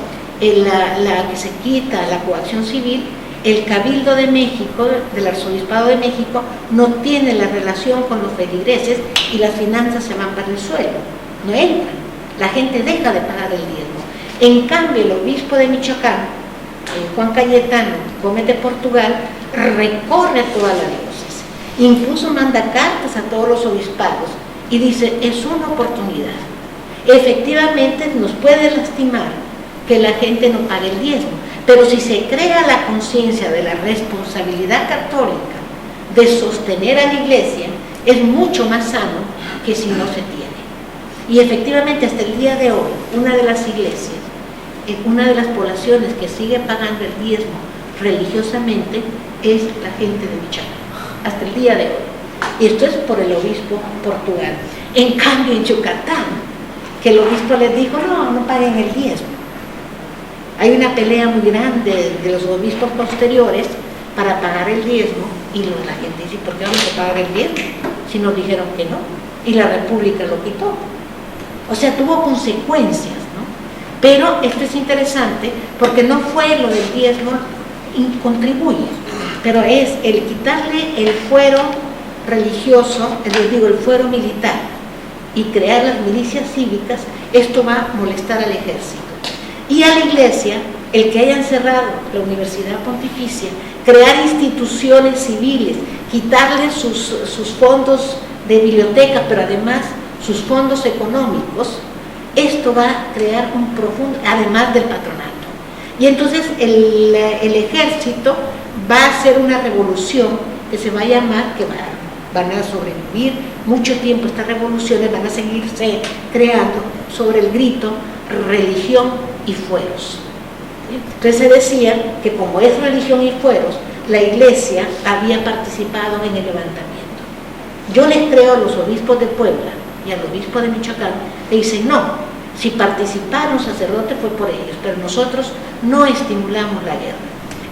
la que se quita la coacción civil, el Cabildo de México, del Arzobispado de México, no tiene la relación con los feligreses y las finanzas se van para el suelo, no entran, la gente deja de pagar el diezmo. En cambio, el obispo de Michoacán, Juan Cayetano Gómez de Portugal, recorre toda la diócesis, incluso manda cartas a todos los obispados y dice, es una oportunidad. Efectivamente nos puede lastimar que la gente no pague el diezmo, pero si se crea la conciencia de la responsabilidad católica de sostener a la Iglesia, es mucho más sano que si no se tiene. Y efectivamente hasta el día de hoy, una de las iglesias, una de las poblaciones que sigue pagando el diezmo religiosamente es la gente de Michoacán, hasta el día de hoy. Y esto es por el obispo Portugal. En cambio en Yucatán, que el obispo les dijo, no paguen el diezmo. Hay una pelea muy grande de los obispos posteriores para pagar el diezmo, y la gente dice, ¿por qué vamos a pagar el diezmo? Si nos dijeron que no, y la República lo quitó. O sea, tuvo consecuencias, ¿no? Pero esto es interesante porque no fue lo del diezmo, contribuye, pero es el quitarle el fuero religioso, les digo, el fuero militar, y crear las milicias cívicas. Esto va a molestar al ejército. Y a la Iglesia, el que hayan cerrado la Universidad Pontificia, crear instituciones civiles, quitarle sus fondos de biblioteca, pero además sus fondos económicos, esto va a crear un profundo, además del patronato. Y entonces el ejército va a hacer una revolución que se va a llamar, van a sobrevivir mucho tiempo estas revoluciones, van a seguirse creando sobre el grito religión y fueros. Entonces se decía que como es religión y fueros, la iglesia había participado en el levantamiento. Yo les creo a los obispos de Puebla y al obispo de Michoacán, que dicen no, si participaron sacerdotes fue por ellos, pero nosotros no estimulamos la guerra.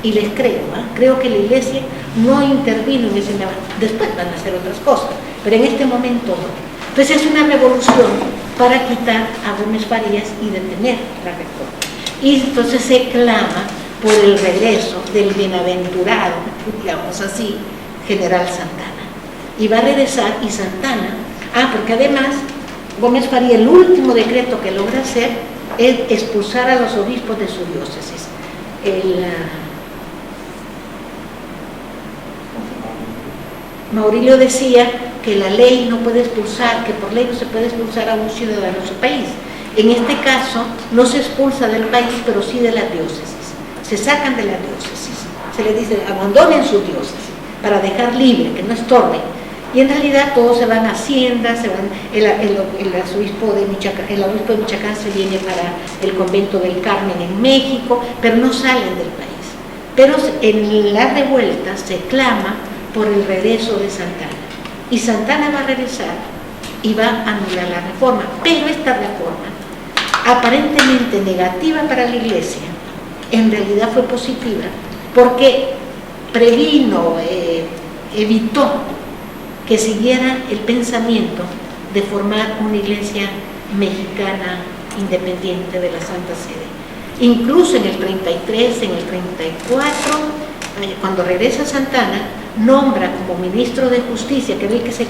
Y les creo, creo que la iglesia no intervino en ese levantamiento. Después van a hacer otras cosas, pero en este momento no. Entonces es una revolución para quitar a Gómez Farías y detener la reforma. Y entonces se clama por el regreso del bienaventurado, digamos así, general Santana. Y va a regresar, y Santana, porque además Gómez Farías, el último decreto que logra hacer es expulsar a los obispos de su diócesis. Maurilio decía que la ley no puede expulsar, que por ley no se puede expulsar a un ciudadano de su país. En este caso no se expulsa del país, pero sí de la diócesis. Se sacan de la diócesis, se les dice abandonen su diócesis para dejar libre, que no estorben. Y en realidad todos se van a Hacienda, se van, el obispo de Michoacán se viene para el convento del Carmen en México, pero no salen del país. Pero en la revuelta se clama por el regreso de Santana. Y Santana va a regresar y va a anular la reforma. Pero esta reforma, aparentemente negativa para la iglesia, en realidad fue positiva porque previno, evitó que siguiera el pensamiento de formar una iglesia mexicana independiente de la Santa Sede. Incluso en el 33, en el 34, cuando regresa Santana, nombra como ministro de Justicia, que era el que se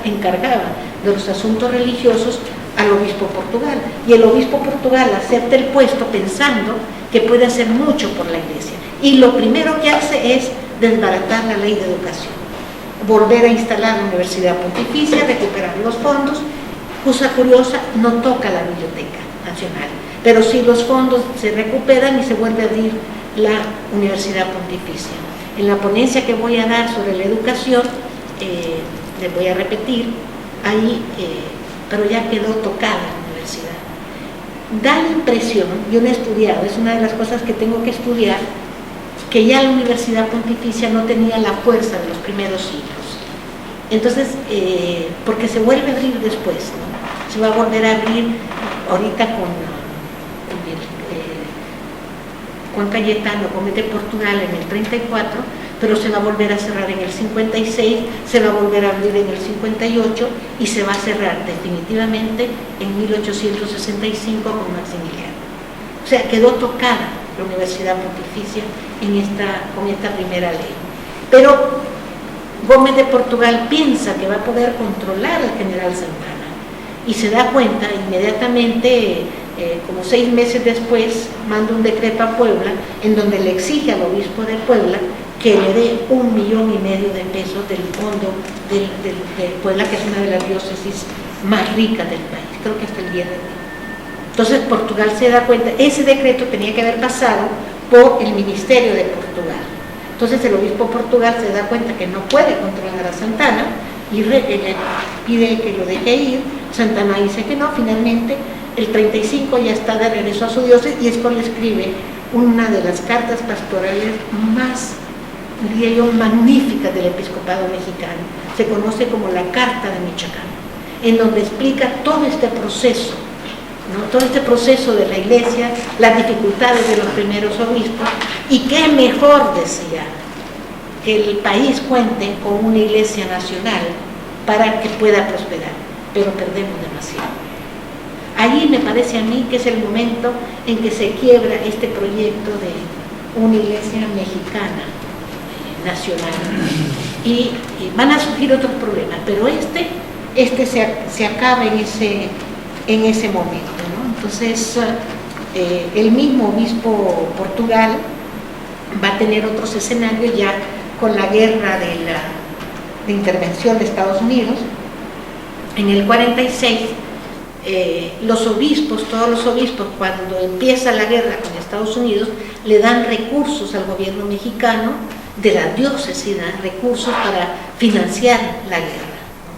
encargaba de los asuntos religiosos, al obispo Portugal. Y el obispo Portugal acepta el puesto pensando que puede hacer mucho por la iglesia. Y lo primero que hace es desbaratar la ley de educación, volver a instalar la Universidad Pontificia, recuperar los fondos. Cosa curiosa, no toca la Biblioteca Nacional, pero sí los fondos se recuperan y se vuelve a abrir la Universidad Pontificia. En la ponencia que voy a dar sobre la educación, les voy a repetir, ahí, pero ya quedó tocada la universidad. Da la impresión, yo no he estudiado, es una de las cosas que tengo que estudiar, que ya la Universidad Pontificia no tenía la fuerza de los primeros siglos. Entonces, porque se vuelve a abrir después, ¿no? Se va a volver a abrir ahorita con Juan Cayetano, Gómez de Portugal en el 34, pero se va a volver a cerrar en el 56, se va a volver a abrir en el 58 y se va a cerrar definitivamente en 1865 con Maximiliano. O sea, quedó tocada la Universidad Pontificia con esta primera ley. Pero Gómez de Portugal piensa que va a poder controlar al general Santana y se da cuenta inmediatamente, como 6 meses después, manda un decreto a Puebla en donde le exige al obispo de Puebla que le dé 1,5 millones de pesos del fondo de Puebla, que es una de las diócesis más ricas del país, creo que hasta el día de hoy. Entonces Portugal se da cuenta, ese decreto tenía que haber pasado por el ministerio de Portugal. Entonces el obispo de Portugal se da cuenta que no puede controlar a Santana y le pide que lo deje ir. Santana dice que no. Finalmente el 35 ya está de regreso a su diócesis y es cuando escribe una de las cartas pastorales más, diría yo, magníficas del episcopado mexicano. Se conoce como la Carta de Michoacán, en donde explica todo este proceso, ¿no? Todo este proceso de la iglesia, las dificultades de los primeros obispos, y qué mejor, decía, que el país cuente con una iglesia nacional para que pueda prosperar, pero perdemos demasiado. Allí me parece a mí que es el momento en que se quiebra este proyecto de una iglesia mexicana nacional, y van a surgir otros problemas, pero este se acaba en ese momento, ¿no? Entonces el mismo obispo Portugal va a tener otros escenarios ya con la guerra de intervención de Estados Unidos. En el 46 los obispos, todos los obispos, cuando empieza la guerra con Estados Unidos, le dan recursos al gobierno mexicano de la diócesis, dan recursos para financiar la guerra, ¿no?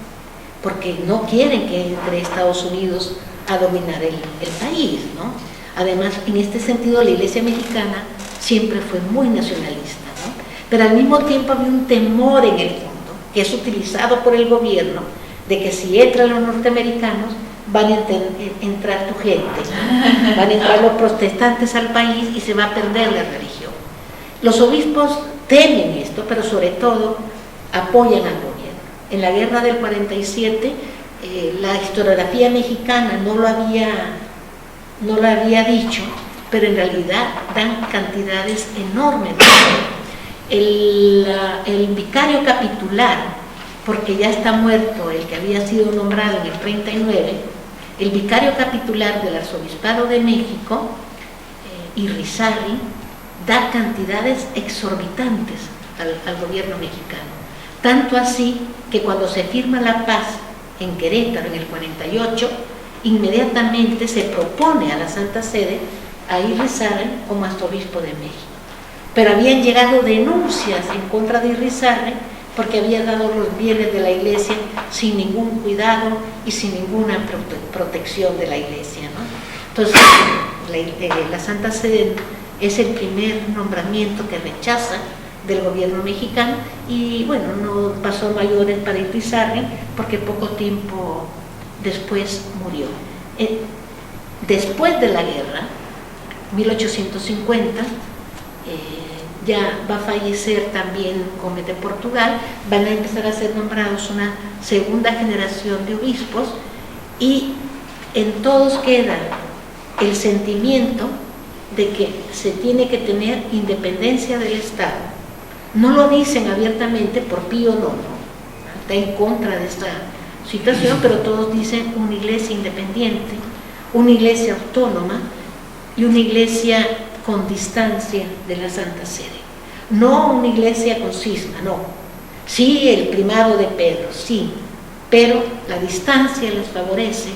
Porque no quieren que entre Estados Unidos a dominar el país, ¿no? Además, en este sentido, la Iglesia mexicana siempre fue muy nacionalista, ¿no? Pero al mismo tiempo había un temor en el fondo, que es utilizado por el gobierno, de que si entran los norteamericanos, van a entrar tu gente, ¿no? Van a entrar los protestantes al país y se va a perder la religión. Los obispos temen esto, pero sobre todo apoyan al gobierno. En la guerra del 47, la historiografía mexicana no lo había dicho, pero en realidad dan cantidades enormes. El vicario capitular, porque ya está muerto el que había sido nombrado en el 39, el vicario capitular del Arzobispado de México, Irizarry, da cantidades exorbitantes al gobierno mexicano. Tanto así que cuando se firma la paz en Querétaro en el 48, inmediatamente se propone a la Santa Sede a Irizarry como arzobispo de México. Pero habían llegado denuncias en contra de Irizarry porque había dado los bienes de la Iglesia sin ningún cuidado y sin ninguna protección de la Iglesia, ¿no? Entonces, la Santa Sede es el primer nombramiento que rechaza del gobierno mexicano y, bueno, no pasó mayores para Irizarry porque poco tiempo después murió. Después de la guerra, 1850, ya va a fallecer también Gómez de Portugal, van a empezar a ser nombrados una segunda generación de obispos y en todos queda el sentimiento de que se tiene que tener independencia del Estado. No lo dicen abiertamente por Pío IX, está en contra de esta situación, pero todos dicen una iglesia independiente, una iglesia autónoma y una iglesia con distancia de la Santa Sede. No una iglesia con cisma, no. Sí, el primado de Pedro, sí, pero la distancia les favorece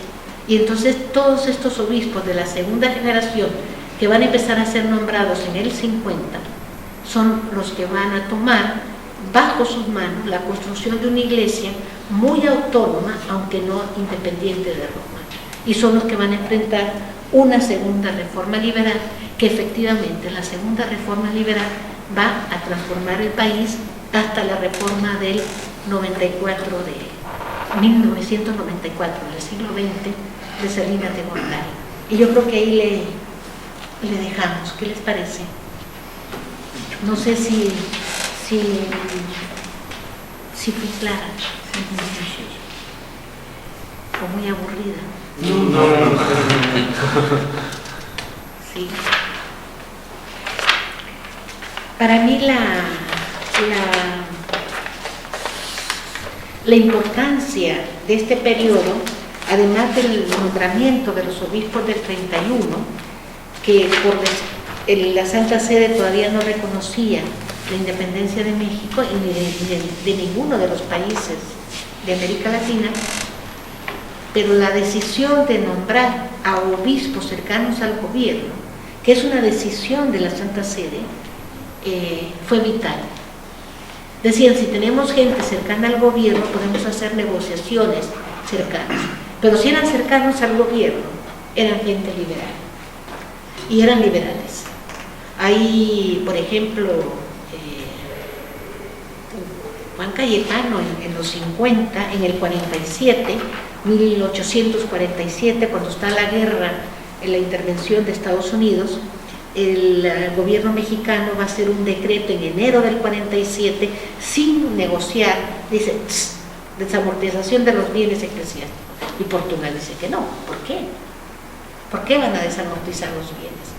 y entonces todos estos obispos de la segunda generación que van a empezar a ser nombrados en el 50 son los que van a tomar bajo sus manos la construcción de una iglesia muy autónoma, aunque no independiente de Roma, y son los que van a enfrentar una segunda reforma liberal, que efectivamente la segunda reforma liberal va a transformar el país hasta la reforma del 1994, del siglo XX, de Salinas de Gortari. Y yo creo que ahí le dejamos. ¿Qué les parece? No sé si fui clara o muy aburrida. No. Sí. Para mí la importancia de este periodo, además del nombramiento de los obispos del 31, que por la Santa Sede todavía no reconocía la independencia de México y de ninguno de los países de América Latina, pero la decisión de nombrar a obispos cercanos al gobierno, que es una decisión de la Santa Sede, fue vital. Decían, si tenemos gente cercana al gobierno, podemos hacer negociaciones cercanas, pero si eran cercanos al gobierno, eran gente liberal, y eran liberales. Hay, por ejemplo, Juan Cayetano en los 50, en el 47, 1847, cuando está la guerra, en la intervención de Estados Unidos, el gobierno mexicano va a hacer un decreto en enero del 47 sin negociar, dice, desamortización de los bienes eclesiásticos. Y Portugal dice que no. ¿Por qué? ¿Por qué van a desamortizar los bienes?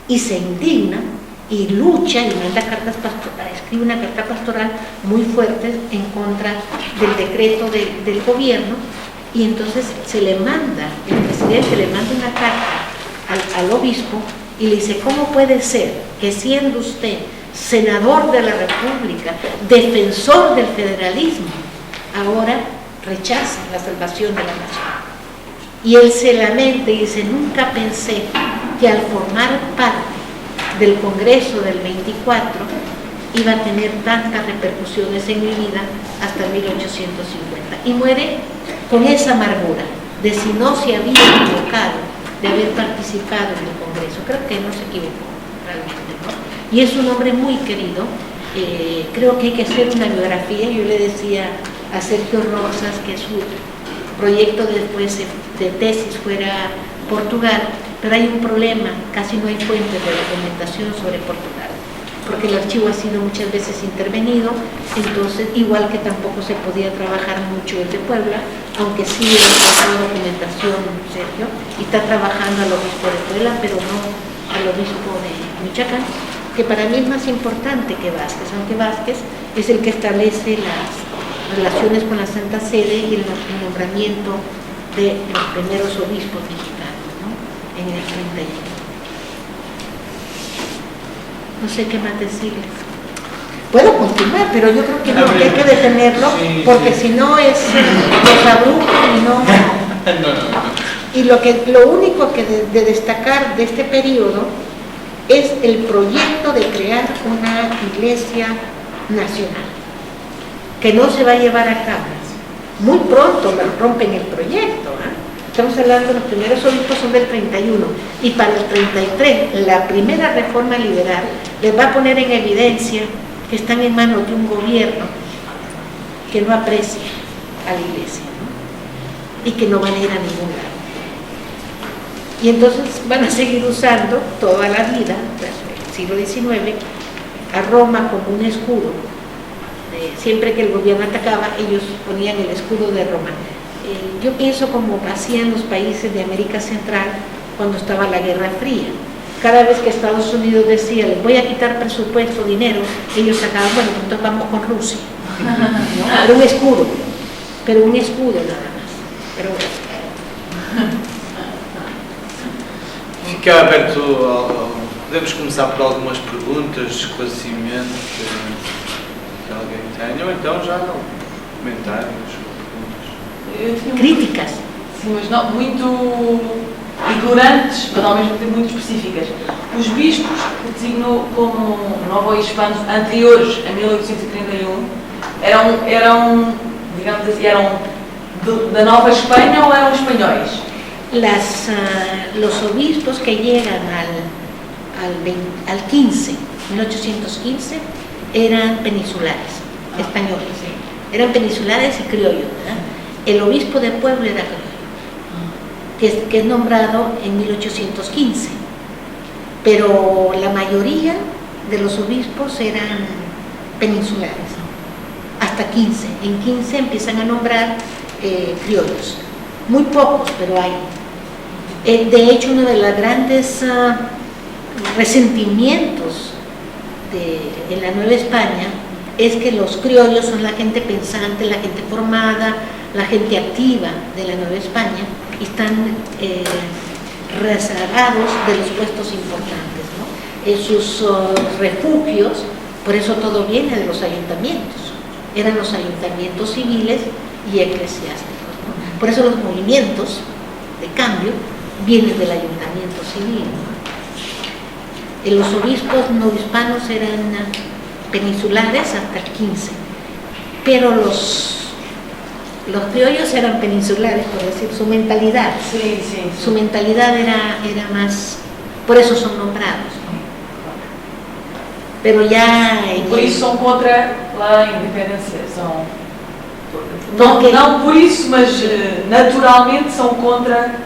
Y se indigna y lucha y manda cartas pastorales, escribe una carta pastoral muy fuerte en contra del decreto del gobierno, y entonces el presidente le manda una carta al obispo y le dice, ¿cómo puede ser que siendo usted senador de la República, defensor del federalismo, ahora rechaza la salvación de la nación? Y él se lamenta y dice, nunca pensé que al formar parte del Congreso del 24 iba a tener tantas repercusiones en mi vida hasta 1850. Y muere con esa amargura de si no se había equivocado de haber participado en el Congreso. Creo que no se equivocó realmente, ¿no? Y es un hombre muy querido. Creo que hay que hacer una biografía. Yo le decía a Sergio Rosas que su proyecto después de tesis fuera Portugal, pero hay un problema, casi no hay fuentes de documentación sobre Portugal, porque el archivo ha sido muchas veces intervenido, entonces igual que tampoco se podía trabajar mucho desde Puebla, aunque sí ha documentación, Sergio, y está trabajando al obispo de Puebla, pero no al obispo de Michoacán, que para mí es más importante que Vázquez, aunque Vázquez es el que establece las relaciones con la Santa Sede y el nombramiento de los primeros obispos mexicanos, ¿no? En el 31. No sé qué más decirles. Puedo continuar, pero yo creo que no, que hay que detenerlo, porque si no es los abruptos y no. Y lo único que de destacar de este periodo es el proyecto de crear una iglesia nacional, que no se va a llevar a cabo. Muy pronto rompen el proyecto, ¿eh? Estamos hablando de los primeros obispos son del 31, y para el 33 la primera reforma liberal les va a poner en evidencia que están en manos de un gobierno que no aprecia a la iglesia, ¿no? Y que no van a ir a ningún lado. Y entonces van a seguir usando toda la vida, el siglo XIX, a Roma como un escudo. Siempre que el gobierno atacaba, ellos ponían el escudo de Roma. Yo pienso como hacían los países de América Central cuando estaba la Guerra Fría. Cada vez que Estados Unidos decía, les voy a quitar presupuesto, dinero, ellos sacaban, bueno, entonces vamos con Rusia, ¿no? Era un escudo, pero un escudo nada más. Pero fica aberto, podemos começar por algumas perguntas, esclarecimentos que alguém tenha, ou então já comentários, perguntas. Críticas. Sim, mas não, muito ignorantes, mas ao mesmo tempo muito específicas. Os bispos que designou como novo-hispanos anteriores a 1831 eram digamos assim, eram da Nova Espanha ou eram espanhóis? Los obispos que llegan al 15, 1815, eran peninsulares, españoles, eran peninsulares y criollos, ¿verdad? El obispo de Puebla era criollo, que es nombrado en 1815, pero la mayoría de los obispos eran peninsulares, hasta 15. En 15 empiezan a nombrar criollos, muy pocos, pero hay. De hecho, uno de los grandes resentimientos en la Nueva España es que los criollos son la gente pensante, la gente formada, la gente activa de la Nueva España, y están rezagados de los puestos importantes, ¿no? Sus refugios, por eso todo viene de los ayuntamientos, eran los ayuntamientos civiles y eclesiásticos, ¿no? Por eso los movimientos de cambio vienen del ayuntamiento civil, ¿no? Los obispos no hispanos eran peninsulares hasta el 15, pero los criollos eran peninsulares, por decir, su mentalidad, su mentalidad era más, por eso son nombrados, ¿no? Pero ya... Por isso são contra a independência, não por isso, mas naturalmente são contra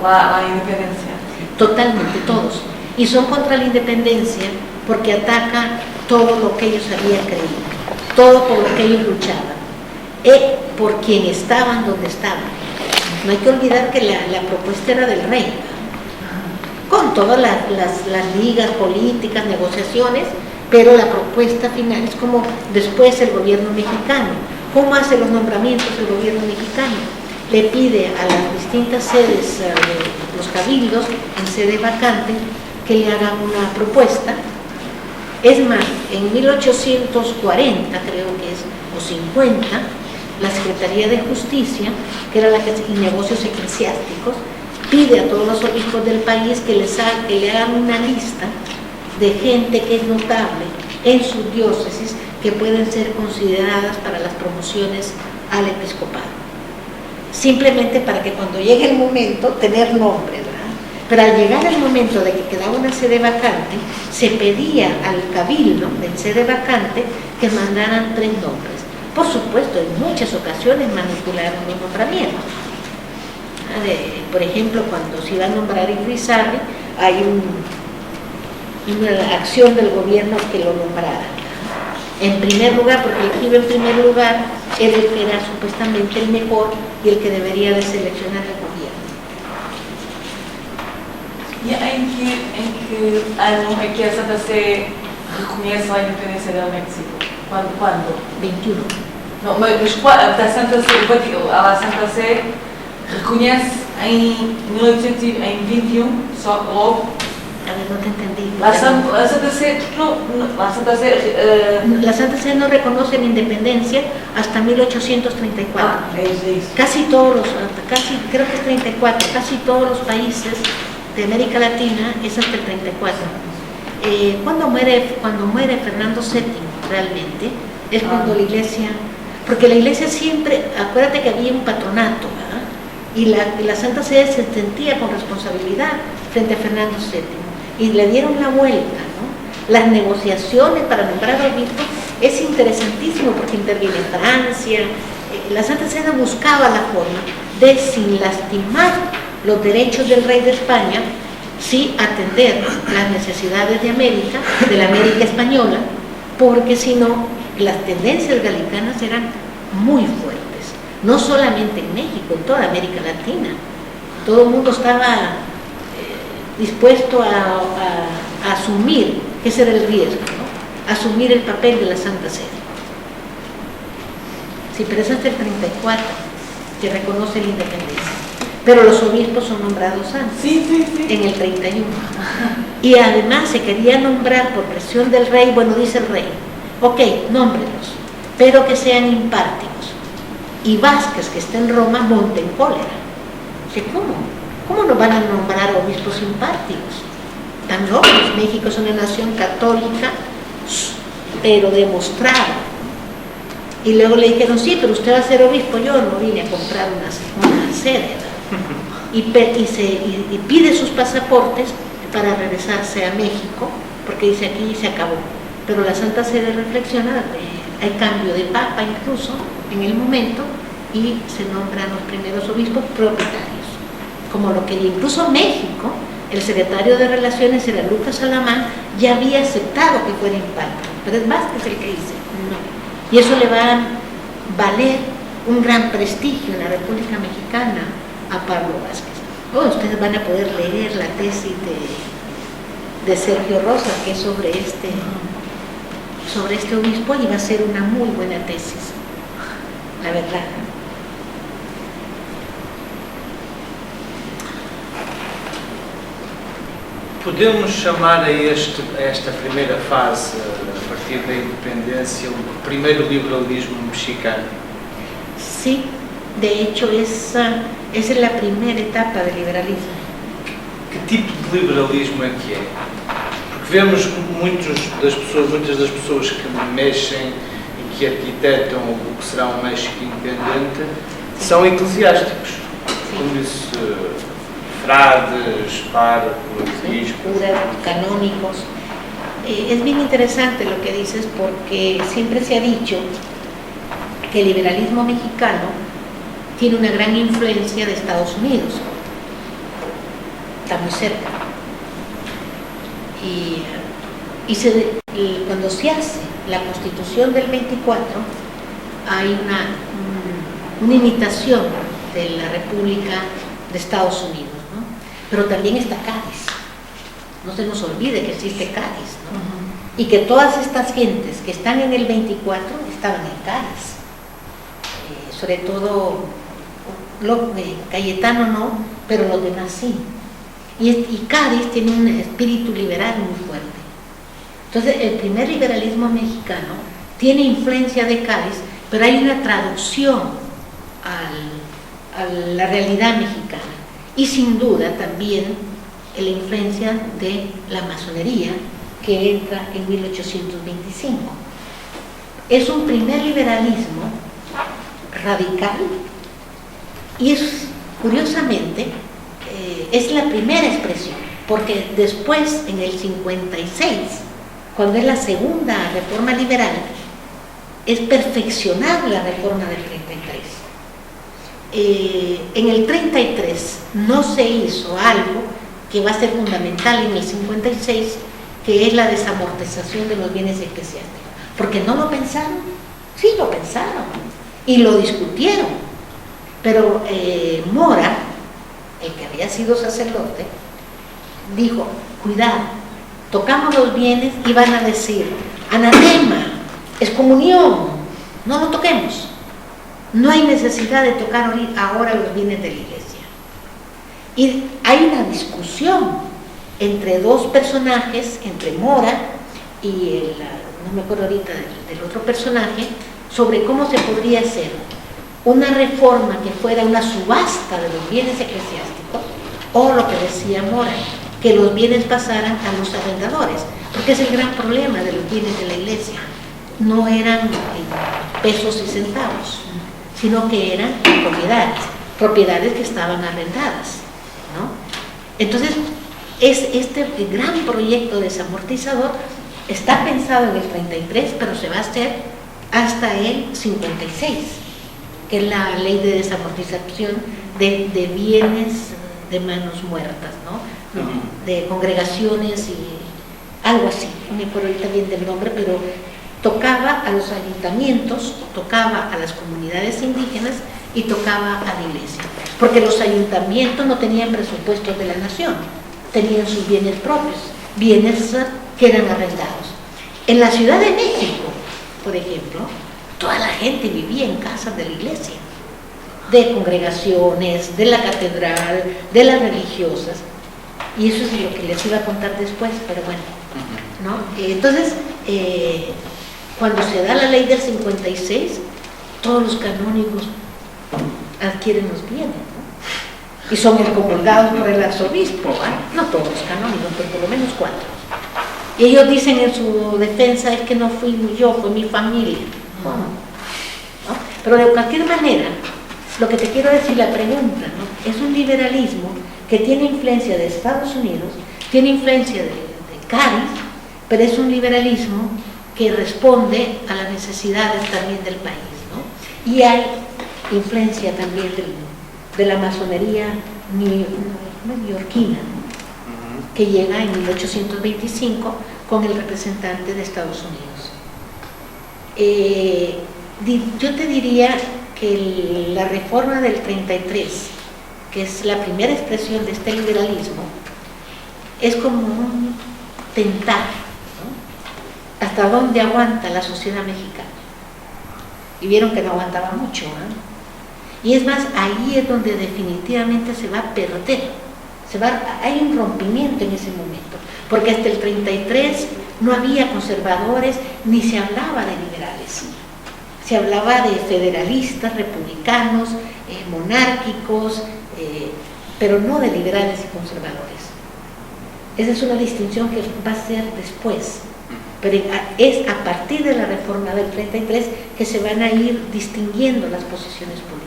a independência. Totalmente, todos. Y son contra la independencia porque ataca todo lo que ellos habían creído, todo por lo que ellos luchaban, por quien estaban donde estaban. No hay que olvidar que la propuesta era del rey, con todas las ligas políticas, negociaciones, pero la propuesta final es como después el gobierno mexicano. ¿Cómo hace los nombramientos el gobierno mexicano? Le pide a las distintas sedes, los cabildos, en sede vacante, que le hagan una propuesta. Es más, en 1840, creo que es, o 50, la Secretaría de Justicia, que era y Negocios Eclesiásticos, pide a todos los obispos del país que le hagan una lista de gente que es notable en sus diócesis que pueden ser consideradas para las promociones al episcopado. Simplemente para que cuando llegue el momento, tener nombre, ¿verdad? Pero al llegar el momento de que quedaba una sede vacante, se pedía al cabildo de sede vacante que mandaran 3 nombres. Por supuesto, en muchas ocasiones manipularon los nombramientos. Por ejemplo, cuando se iba a nombrar Irizarry, hay una acción del gobierno que lo nombrara. En primer lugar, porque el que iba en primer lugar era el que era supuestamente el mejor y el que debería de seleccionar el gobierno. E em que ano é que a Santa Sé reconhece a independência del México? Quando? 21. Não, mas a Santa Sé reconhece em 1821, só logo. A ver, no te entendí. La Santa Sé, La Santa Sede no reconoce la independencia hasta 1834. Casi todos los, creo que es 34, casi todos los países de América Latina es hasta el 34. Cuando muere Fernando VII realmente, es cuando la iglesia, porque la iglesia siempre, acuérdate que había un patronato, ¿verdad? Y la Santa Sede se sentía con responsabilidad frente a Fernando VII. Y le dieron la vuelta, ¿no? Las negociaciones para nombrar obispos es interesantísimo porque interviene Francia. La Santa Sede buscaba la forma de, sin lastimar los derechos del rey de España, sí atender las necesidades de América, de la América española, porque si no, las tendencias gallicanas eran muy fuertes, no solamente en México, en toda América Latina. Todo el mundo estaba dispuesto a asumir, ese era el riesgo, ¿no? Asumir el papel de la Santa Sede. Sí, pero es hasta el 34 que reconoce la independencia. Pero los obispos son nombrados antes, sí. en el 31. Y además se quería nombrar por presión del rey, bueno, dice el rey, ok, nómbrelos, pero que sean impárticos. Y Vázquez, que está en Roma, monta en cólera. ¿Cómo nos van a nombrar obispos impárticos? Tan locos. México es una nación católica, pero demostrada. Y luego le dijeron, sí, pero usted va a ser obispo. Yo no vine a comprar una sede, y pide sus pasaportes para regresarse a México, porque dice aquí se acabó. Pero la Santa Sede reflexiona, hay cambio de papa incluso en el momento, y se nombran los primeros obispos propietarios. Como lo que incluso México, el secretario de Relaciones era Lucas Alamán, ya había aceptado que fuera impártico, pero es Vázquez el que dice no. Y eso le va a valer un gran prestigio en la República Mexicana a Pablo Vázquez. Ustedes van a poder leer la tesis de Sergio Rosa, que es sobre este obispo, y va a ser una muy buena tesis, la verdad. Podemos chamar a esta primeira fase, a partir da independência, o primeiro liberalismo mexicano? Sí, de hecho esa es la primera etapa del liberalismo. Que tipo de liberalismo é que é? Porque vemos muitas das pessoas que mexem e que arquitetam o que será um México independente são eclesiásticos, como disse, frades, párrocos, bispos, curas, canónicos. Es bien interesante lo que dices, porque siempre se ha dicho que el liberalismo mexicano tiene una gran influencia de Estados Unidos, está muy cerca. Y cuando se hace la Constitución del 24, hay una imitación de la República de Estados Unidos, ¿no? Pero también está Cádiz. No se nos olvide que existe Cádiz, ¿no? Y que todas estas gentes que están en el 24 estaban en Cádiz. Sobre todo Cayetano no, pero los demás sí. Y Cádiz tiene un espíritu liberal muy fuerte. Entonces, el primer liberalismo mexicano tiene influencia de Cádiz, pero hay una traducción a la realidad mexicana y sin duda también la influencia de la masonería que entra en 1825. Es un primer liberalismo radical y es, curiosamente, es la primera expresión, porque después, en el 56, cuando es la segunda reforma liberal, es perfeccionar la reforma del 33. En el 33 no se hizo algo que va a ser fundamental en el 56, que es la desamortización de los bienes eclesiásticos. Porque no lo pensaron, sí lo pensaron y lo discutieron, pero Mora, el que había sido sacerdote, dijo, cuidado, tocamos los bienes y van a decir, anatema, excomunión, no lo toquemos. No hay necesidad de tocar ahora los bienes de la iglesia. Y hay una discusión entre dos personajes, entre Mora y no me acuerdo ahorita del otro personaje, sobre cómo se podría hacer una reforma que fuera una subasta de los bienes eclesiásticos, o lo que decía Mora, que los bienes pasaran a los arrendadores, porque es el gran problema de los bienes de la iglesia. No eran pesos y centavos, sino que eran propiedades que estaban arrendadas, ¿no? Entonces, este gran proyecto desamortizador está pensado en el 33, pero se va a hacer hasta el 56, que es la ley de desamortización de bienes de manos muertas, ¿no? De congregaciones y algo así, no me acuerdo ahorita bien del nombre, pero tocaba a los ayuntamientos, tocaba a las comunidades indígenas y tocaba a la iglesia, porque los ayuntamientos no tenían presupuestos de la nación, tenían sus bienes propios, bienes que eran arrendados. En la Ciudad de México, por ejemplo, toda la gente vivía en casas de la iglesia, de congregaciones, de la catedral, de las religiosas, y eso es lo que les iba a contar después, pero bueno, ¿no? Entonces, cuando se da la ley del 56, todos los canónigos adquieren los bienes, ¿no? Y son excomulgados por el arzobispo, ¿eh? No todos los canónigos, pero por lo menos 4. Y ellos dicen en su defensa, es que no fui yo, fue mi familia. ¿No? Pero de cualquier manera, lo que te quiero decir, la pregunta, ¿no? Es un liberalismo que tiene influencia de Estados Unidos, tiene influencia de Cádiz, pero es un liberalismo que responde a las necesidades también del país, ¿no? Y hay influencia también de la masonería neoyorquina, ¿no? Que llega en 1825 con el representante de Estados Unidos. Yo te diría que la reforma del 33, que es la primera expresión de este liberalismo, es como un tentar, ¿no? Hasta dónde aguanta la sociedad mexicana. Y vieron que no aguantaba mucho, ¿eh? Y es más, ahí es donde definitivamente se va a perder, hay un rompimiento en ese momento, porque hasta el 33 no había conservadores ni se hablaba de liberales, se hablaba de federalistas, republicanos, monárquicos, pero no de liberales y conservadores. Esa es una distinción que va a ser después, pero es a partir de la reforma del 33 que se van a ir distinguiendo las posiciones políticas.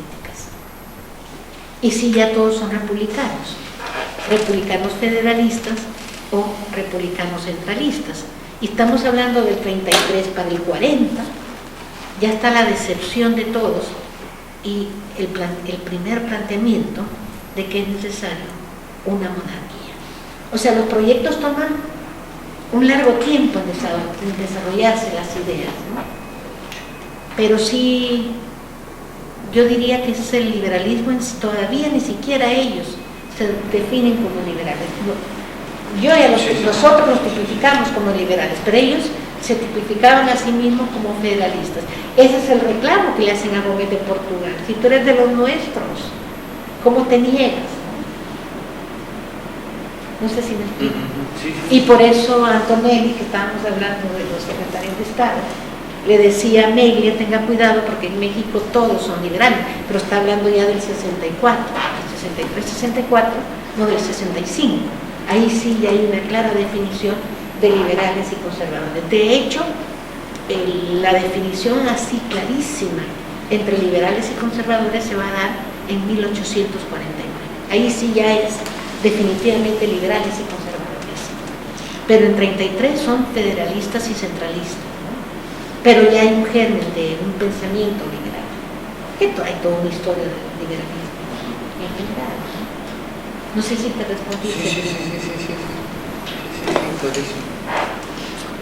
Y si ya todos son republicanos federalistas o republicanos centralistas. Y estamos hablando del 33 para el 40, ya está la decepción de todos y el primer planteamiento de que es necesario una monarquía. O sea, los proyectos toman un largo tiempo en desarrollarse las ideas, ¿no? Pero sí, yo diría que ese es el liberalismo, todavía ni siquiera ellos se definen como liberales. Nosotros nos tipificamos como liberales, pero ellos se tipificaban a sí mismos como federalistas. Ese es el reclamo que le hacen a Gómez de Portugal. Si tú eres de los nuestros, ¿cómo te niegas? No sé si me explico. Y por eso Antonelli, que estábamos hablando de los secretarios de Estado, le decía a Meglia, tenga cuidado porque en México todos son liberales, pero está hablando ya del 64, del 63-64, no del 65. Ahí sí ya hay una clara definición de liberales y conservadores. De hecho, la definición así clarísima entre liberales y conservadores se va a dar en 1849. Ahí sí ya es definitivamente liberales y conservadores. Pero en 33 son federalistas y centralistas, ¿no? Pero ya hay un germen de un pensamiento liberal. Esto hay toda una historia del liberalismo en general, ¿no? No sé si te respondí. Sì, chiarissimo.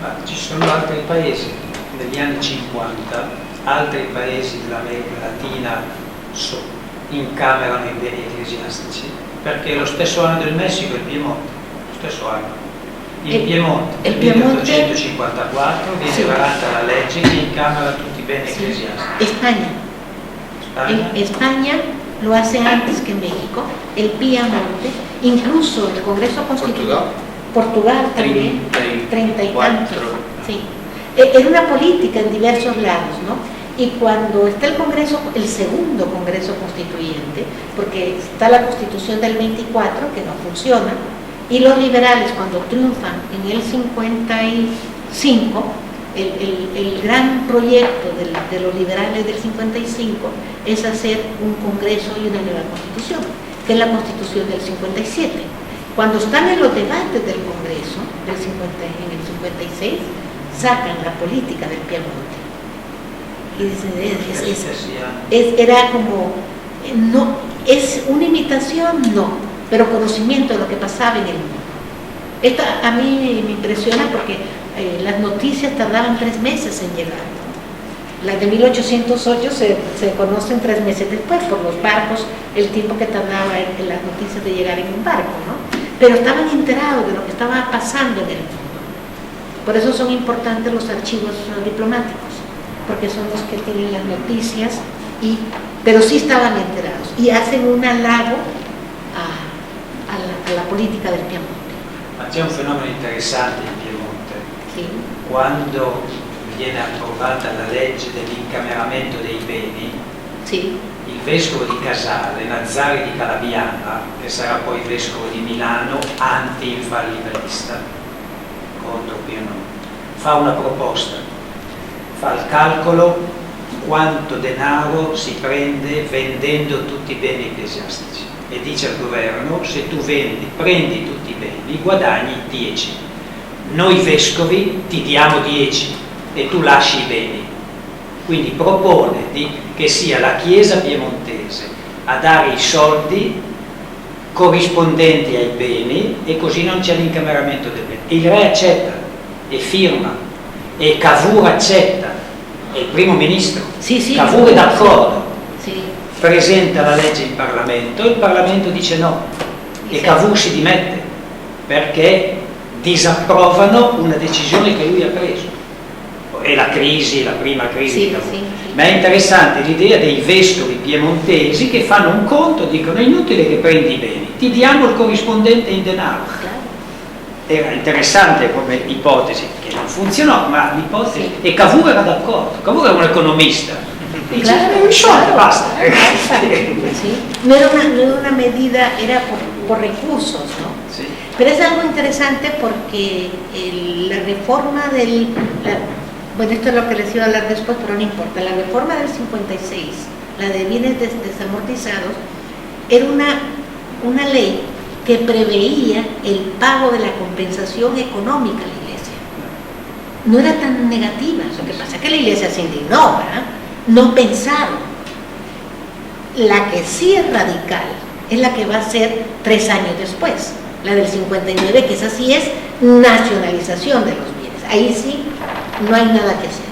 Ma ci sono altri paesi negli anni 50, altri paesi dell'America Latina incamerano i beni ecclesiastici, perché lo stesso anno del Messico il Piemonte, lo stesso anno. Il Piemonte, nel 1854 viene varata la legge che incamera tutti i beni ecclesiastici. España. En España lo hace antes que en México, el Piamonte, incluso el Congreso Constituyente. Portugal también, 30 y tantos. Sí. Era una política en diversos lados, ¿no? Y cuando está el Congreso, el segundo Congreso Constituyente, porque está la Constitución del 24 que no funciona, y los liberales cuando triunfan en el 55, el gran proyecto de los liberales del 55 es hacer un Congreso y una nueva Constitución, que es la Constitución del 57. Cuando están en los debates del Congreso en el 56, sacan la política del Piemonte. Y dicen, era como, no, es una imitación, no, pero conocimiento de lo que pasaba en el mundo. Esto a mí me impresiona porque las noticias tardaban 3 meses en llegar, ¿no? Las de 1808 se conocen 3 meses después por los barcos, el tiempo que tardaba en las noticias de llegar en un barco, ¿no? Pero estaban enterados de lo que estaba pasando en el mundo. Por eso son importantes los archivos diplomáticos, porque son los que tienen las noticias, pero sí estaban enterados y hacen un halago a la política del Piemonte. Ma c'è un fenomeno interessante in Piemonte. Sì. Quando viene approvata la legge dell'incameramento dei beni, Sì. il vescovo di Casale, Nazzari di Calabiana, che sarà poi vescovo di Milano, anti-infallibilista, contro Piemonte, fa una proposta, fa il calcolo quanto denaro si prende vendendo tutti i beni ecclesiastici e dice al governo: se tu prendi tutti i beni, guadagni 10, noi vescovi ti diamo 10 e tu lasci i beni. Quindi propone che sia la Chiesa piemontese a dare i soldi corrispondenti ai beni e così non c'è l'incameramento del bene. Il re accetta e firma, e Cavour accetta, è il primo ministro. Sì, Cavour è d'accordo, sì. presenta la legge in Parlamento, il Parlamento dice no e Cavour si dimette perché disapprovano una decisione che lui ha preso. È la prima crisi di Cavour. Ma è interessante l'idea dei vescovi piemontesi che fanno un conto, dicono: è inutile che prendi i beni, ti diamo il corrispondente in denaro. Era interessante come ipotesi, che non funzionò, ma l'ipotesi, e Cavour era d'accordo. Cavour era un economista, dice: basta. Sí. No era una medida, era por recursos, ¿no? Sí. Pero es algo interesante porque la reforma bueno, esto es lo que les iba a hablar después, pero no importa. La reforma del 56, la de bienes desamortizados, era una ley que preveía el pago de la compensación económica a la Iglesia. No era tan negativa. Lo que pasa es que la Iglesia se indignó, ¿verdad? No pensaron. La que sí es radical es la que va a ser 3 años después, la del 59, que esa sí es nacionalización de los bienes. Ahí sí no hay nada que hacer,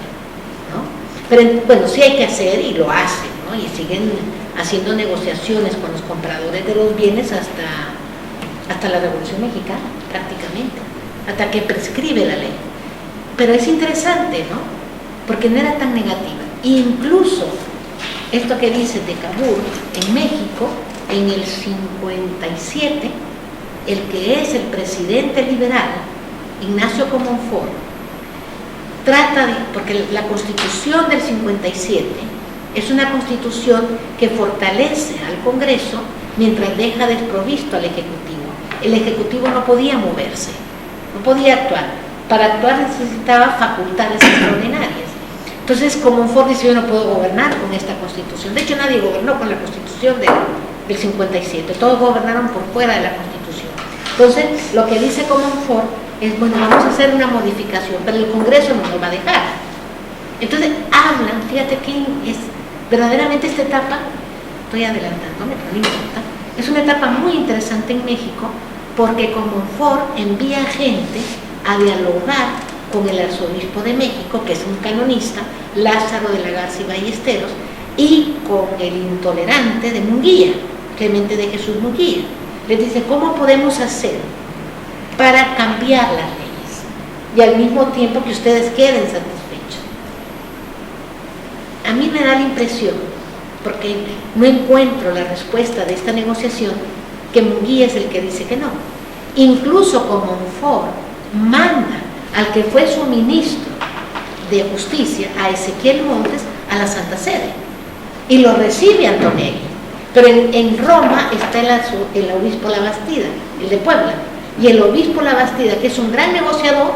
¿no? Pero bueno, sí hay que hacer y lo hacen, ¿no? Y siguen haciendo negociaciones con los compradores de los bienes hasta la Revolución Mexicana, prácticamente, hasta que prescribe la ley. Pero es interesante, ¿no? Porque no era tan negativa. Incluso esto que dice de Cavour, en México, en el 57, el que es el presidente liberal, Ignacio Comonfort, trata de, porque la Constitución del 57 es una Constitución que fortalece al Congreso mientras deja desprovisto al Ejecutivo. El Ejecutivo no podía moverse, no podía actuar. Para actuar necesitaba facultades extraordinarias. Entonces, Comonfort dice, yo no puedo gobernar con esta Constitución. De hecho, nadie gobernó con la Constitución del 57, todos gobernaron por fuera de la Constitución. Entonces, lo que dice Comonfort es, bueno, vamos a hacer una modificación, pero el Congreso no nos va a dejar. Entonces, hablan, fíjate que es verdaderamente esta etapa, estoy adelantándome, pero no importa, es una etapa muy interesante en México, porque Comonfort envía gente a dialogar con el arzobispo de México, que es un canonista, Lázaro de la Garza y Ballesteros, y con el intolerante de Munguía, Clemente de Jesús Munguía. Les dice, ¿cómo podemos hacer para cambiar las leyes y al mismo tiempo que ustedes queden satisfechos? A mí me da la impresión, porque no encuentro la respuesta de esta negociación, que Munguía es el que dice que no. Incluso Comonfort manda al que fue su ministro de Justicia, a Ezequiel Montes, a la Santa Sede, y lo recibe Antonelli. Pero en Roma está el obispo Labastida, el de Puebla, y el obispo Labastida, que es un gran negociador,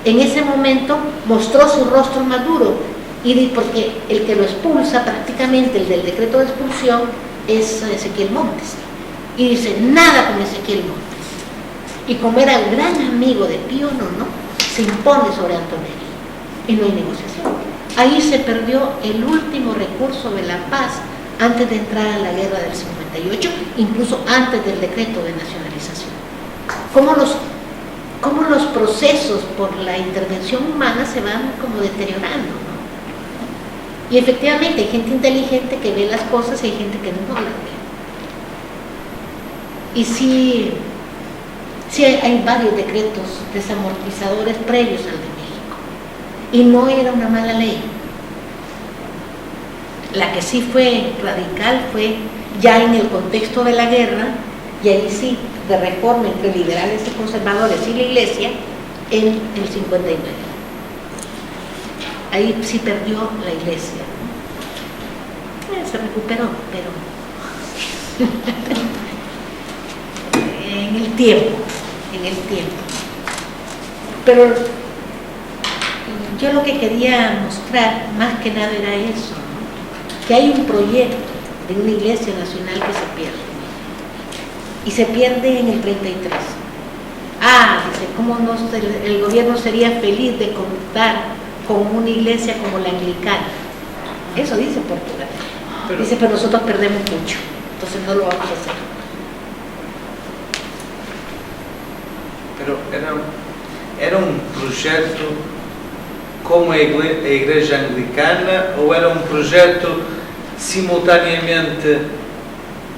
en ese momento mostró su rostro maduro, y porque el que lo expulsa prácticamente, el del decreto de expulsión, es Ezequiel Montes, y dice, nada con Ezequiel Montes. Y como era el gran amigo de Pío IX, se impone sobre Antonelli, y no hay negociación. Ahí se perdió el último recurso de la paz antes de entrar a la guerra del 58, incluso antes del decreto de nacionalización. Cómo los procesos por la intervención humana se van como deteriorando, ¿no? Y efectivamente hay gente inteligente que ve las cosas y hay gente que no las ve. Y sí hay varios decretos desamortizadores previos al de México, y no era una mala ley. La que sí fue radical fue ya en el contexto de la guerra, y ahí sí, de reforma entre liberales y conservadores y la Iglesia, en el 59. Ahí sí perdió la Iglesia. Se recuperó, pero en el tiempo. Pero yo lo que quería mostrar más que nada era eso, ¿no? Que hay un proyecto de una Iglesia nacional que se pierde, y se pierde en el 33. Dice, ¿cómo no el gobierno sería feliz de contar con una iglesia como la anglicana? Eso dice Portugal. Dice, pero nosotros perdemos mucho, entonces no lo vamos a hacer. Pero era um projeto como a Igreja Anglicana, ou era um projeto simultaneamente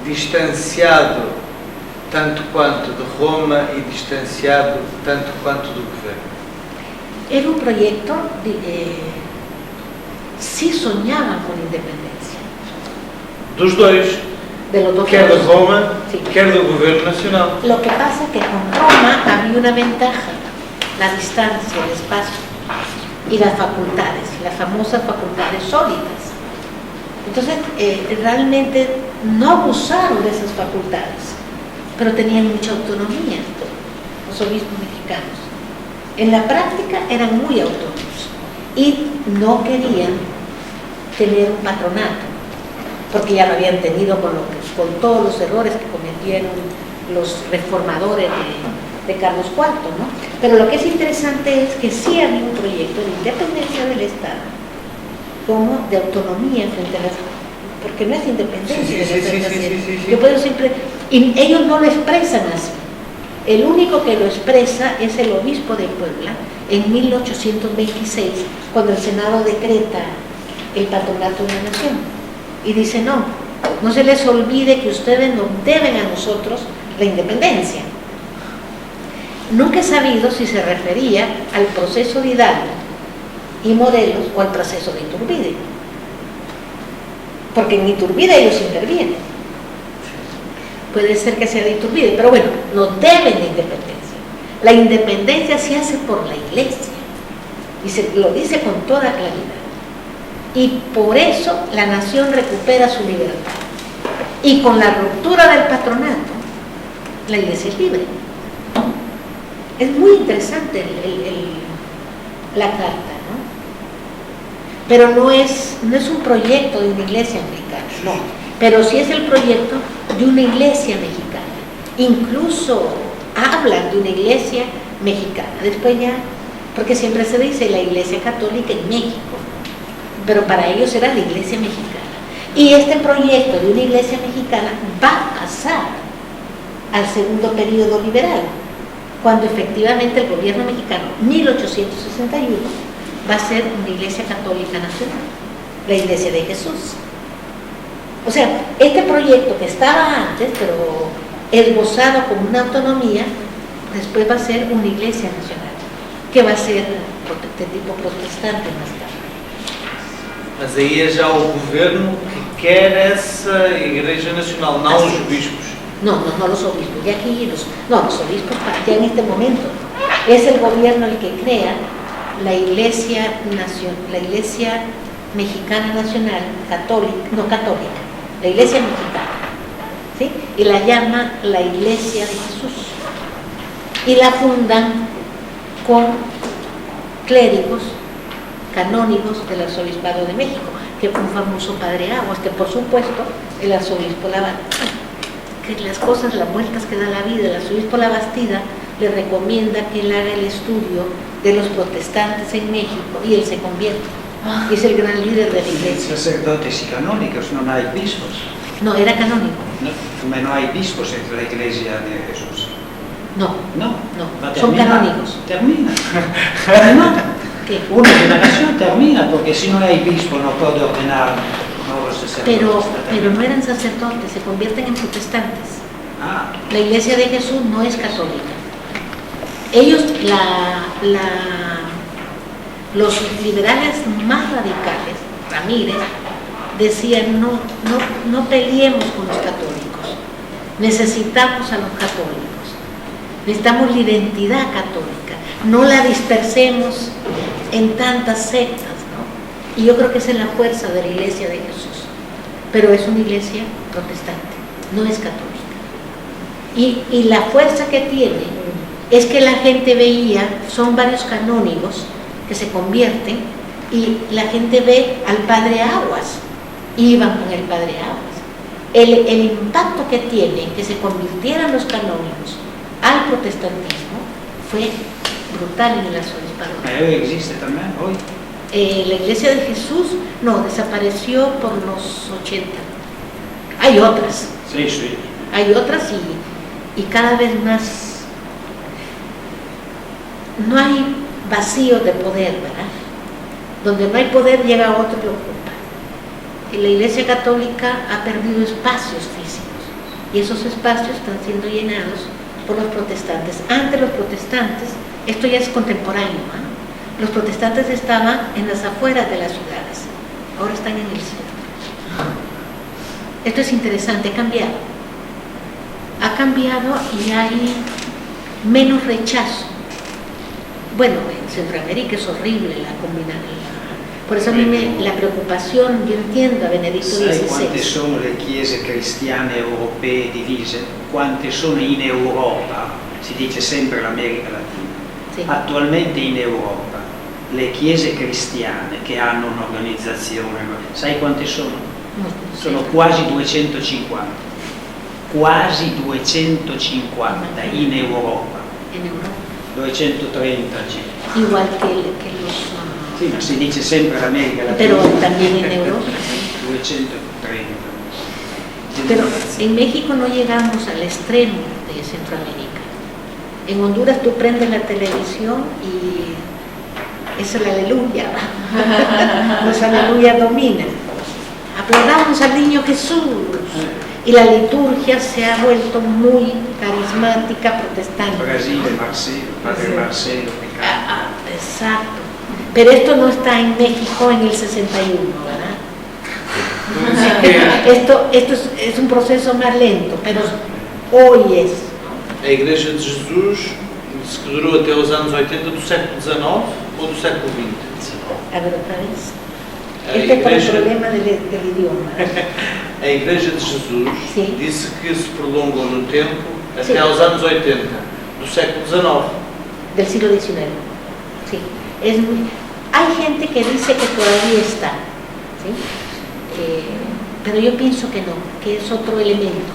distanciado tanto quanto de Roma e distanciado tanto quanto do governo? Era un proyecto, sí soñaban con independencia. Dos dois, De los dos quer de lados. Roma, Sí. quer do governo nacional. Lo que pasa es que con Roma había una ventaja, la distancia, el espacio y las facultades, las famosas facultades sólidas. Entonces, realmente no abusaron de esas facultades, pero tenían mucha autonomía los obispos mexicanos. En la práctica eran muy autónomos y no querían tener un patronato, porque ya lo habían tenido con todos los errores que cometieron los reformadores de Carlos IV, ¿no? Pero lo que es interesante es que sí había un proyecto de independencia del Estado, como de autonomía frente a las... porque no es independencia. Sí. Yo puedo siempre... Y ellos no lo expresan así. El único que lo expresa es el obispo de Puebla en 1826, cuando el Senado decreta el patronato de la nación. Y dice, no se les olvide que ustedes nos deben a nosotros la independencia. Nunca he sabido si se refería al proceso de Hidalgo y Morelos o al proceso de Iturbide, porque en Iturbide ellos intervienen. Puede ser que sea de Iturbide, pero bueno, nos deben la independencia. La independencia se hace por la Iglesia, y lo dice con toda claridad. Y por eso la nación recupera su libertad. Y con la ruptura del patronato, la iglesia es libre. Es muy interesante la carta, ¿no? Pero no es un proyecto de una iglesia anglicana, no. Pero sí es el proyecto de una iglesia mexicana. Incluso hablan de una iglesia mexicana. Después ya, porque siempre se dice la iglesia católica en México, pero para ellos era la iglesia mexicana. Y este proyecto de una iglesia mexicana va a pasar al segundo periodo liberal, cuando efectivamente el gobierno mexicano, 1861, va a ser una iglesia católica nacional, la iglesia de Jesús. O sea, este proyecto que estaba antes, pero esbozado como una autonomía, después va a ser una iglesia nacional, que va a ser de tipo protestante más tarde. Mas aí é já o governo que quer essa Igreja Nacional, não os bispos. No, los obispos, ya aquí los obispos ya en este momento. Es el gobierno el que crea la iglesia mexicana nacional, católica, la iglesia mexicana, ¿sí? Y la llama la Iglesia de Jesús. Y la fundan con clérigos canónigos del Arzobispado de México, que fue un famoso padre Aguas, que por supuesto el arzobispo que las cosas, las vueltas que da la vida, el arzobispo Labastida le recomienda que él haga el estudio de los protestantes en México y él se convierte. Y es el gran líder de la iglesia. Sacerdotes y canónicos, no hay bispos. No, era canónico. No, no hay bispos entre la iglesia de Jesús. No, Va a son terminar. canónicos. Termina. No. ¿Qué? Una generación termina, porque si no hay bispo no puede ordenar nuevos sacerdotes. Pero no eran sacerdotes, se convierten en protestantes. Ah, La iglesia de Jesús no es católica. Ellos, los liberales más radicales, Ramírez, decían no peleemos con los católicos, necesitamos a los católicos, necesitamos la identidad católica, no la dispersemos en tantas sectas, ¿no? Y yo creo que esa es la fuerza de la iglesia de Jesús, pero es una iglesia protestante, no es católica. Y la fuerza que tiene es que la gente veía, son varios canónigos que se convierten, y la gente ve al padre Aguas, iban con el padre Aguas. El impacto que tiene que se convirtieran los canónigos al protestantismo fue brutal en el arzobispado. hoy existe también, hoy. La iglesia de Jesús, no, desapareció por los 80. Hay otras. Sí. Hay otras y cada vez más. No hay vacío de poder, ¿verdad? Donde no hay poder llega otro que ocupa. Y la iglesia católica ha perdido espacios físicos y esos espacios están siendo llenados por los protestantes. Antes los protestantes, esto ya es contemporáneo, ¿no? Los protestantes estaban en las afueras de las ciudades, ahora están en el centro. Esto es interesante, ha cambiado y hay menos rechazo. Bueno, en Centroamérica es horrible la combinación. Por eso a mí la preoccupazione, io entiendo a Benedetto XVI. Sai quante sono le chiese cristiane europee divise? Quante sono in Europa? Si dice sempre l'America Latina. Sì. Attualmente in Europa le chiese cristiane che hanno un'organizzazione, sai quante sono? Sono quasi 250. Quasi 250 in Europa. En Europa. 230 circa. Igual que los... Sì, ma si dice sempre l'America Latina. Pero también en Europa. 230. Pero en México no llegamos al extremo de Centroamérica. En Honduras tú prendes la televisión y es el aleluya. Los aleluyas dominan. Aplaudamos al niño Jesús. Y la liturgia se ha vuelto muy carismática, protestante. Brasil, Marcelo, Padre Marcelo. Exacto. Pero esto no está en México en el 61, ¿verdad? Esto es un proceso más lento, pero hoy es. A Igreja de Jesus que durou até os anos 80 do século XIX ou do século XX? A ver, otra vez. A Este es por el Igreja, problema del idioma. a Igreja de Jesus Sim. disse que se prolongou no tempo até Sim. aos anos 80 do século XIX. Del siglo XIX. Sí. Hay gente que dice que todavía está, ¿sí? Pero yo pienso que no, que es otro elemento.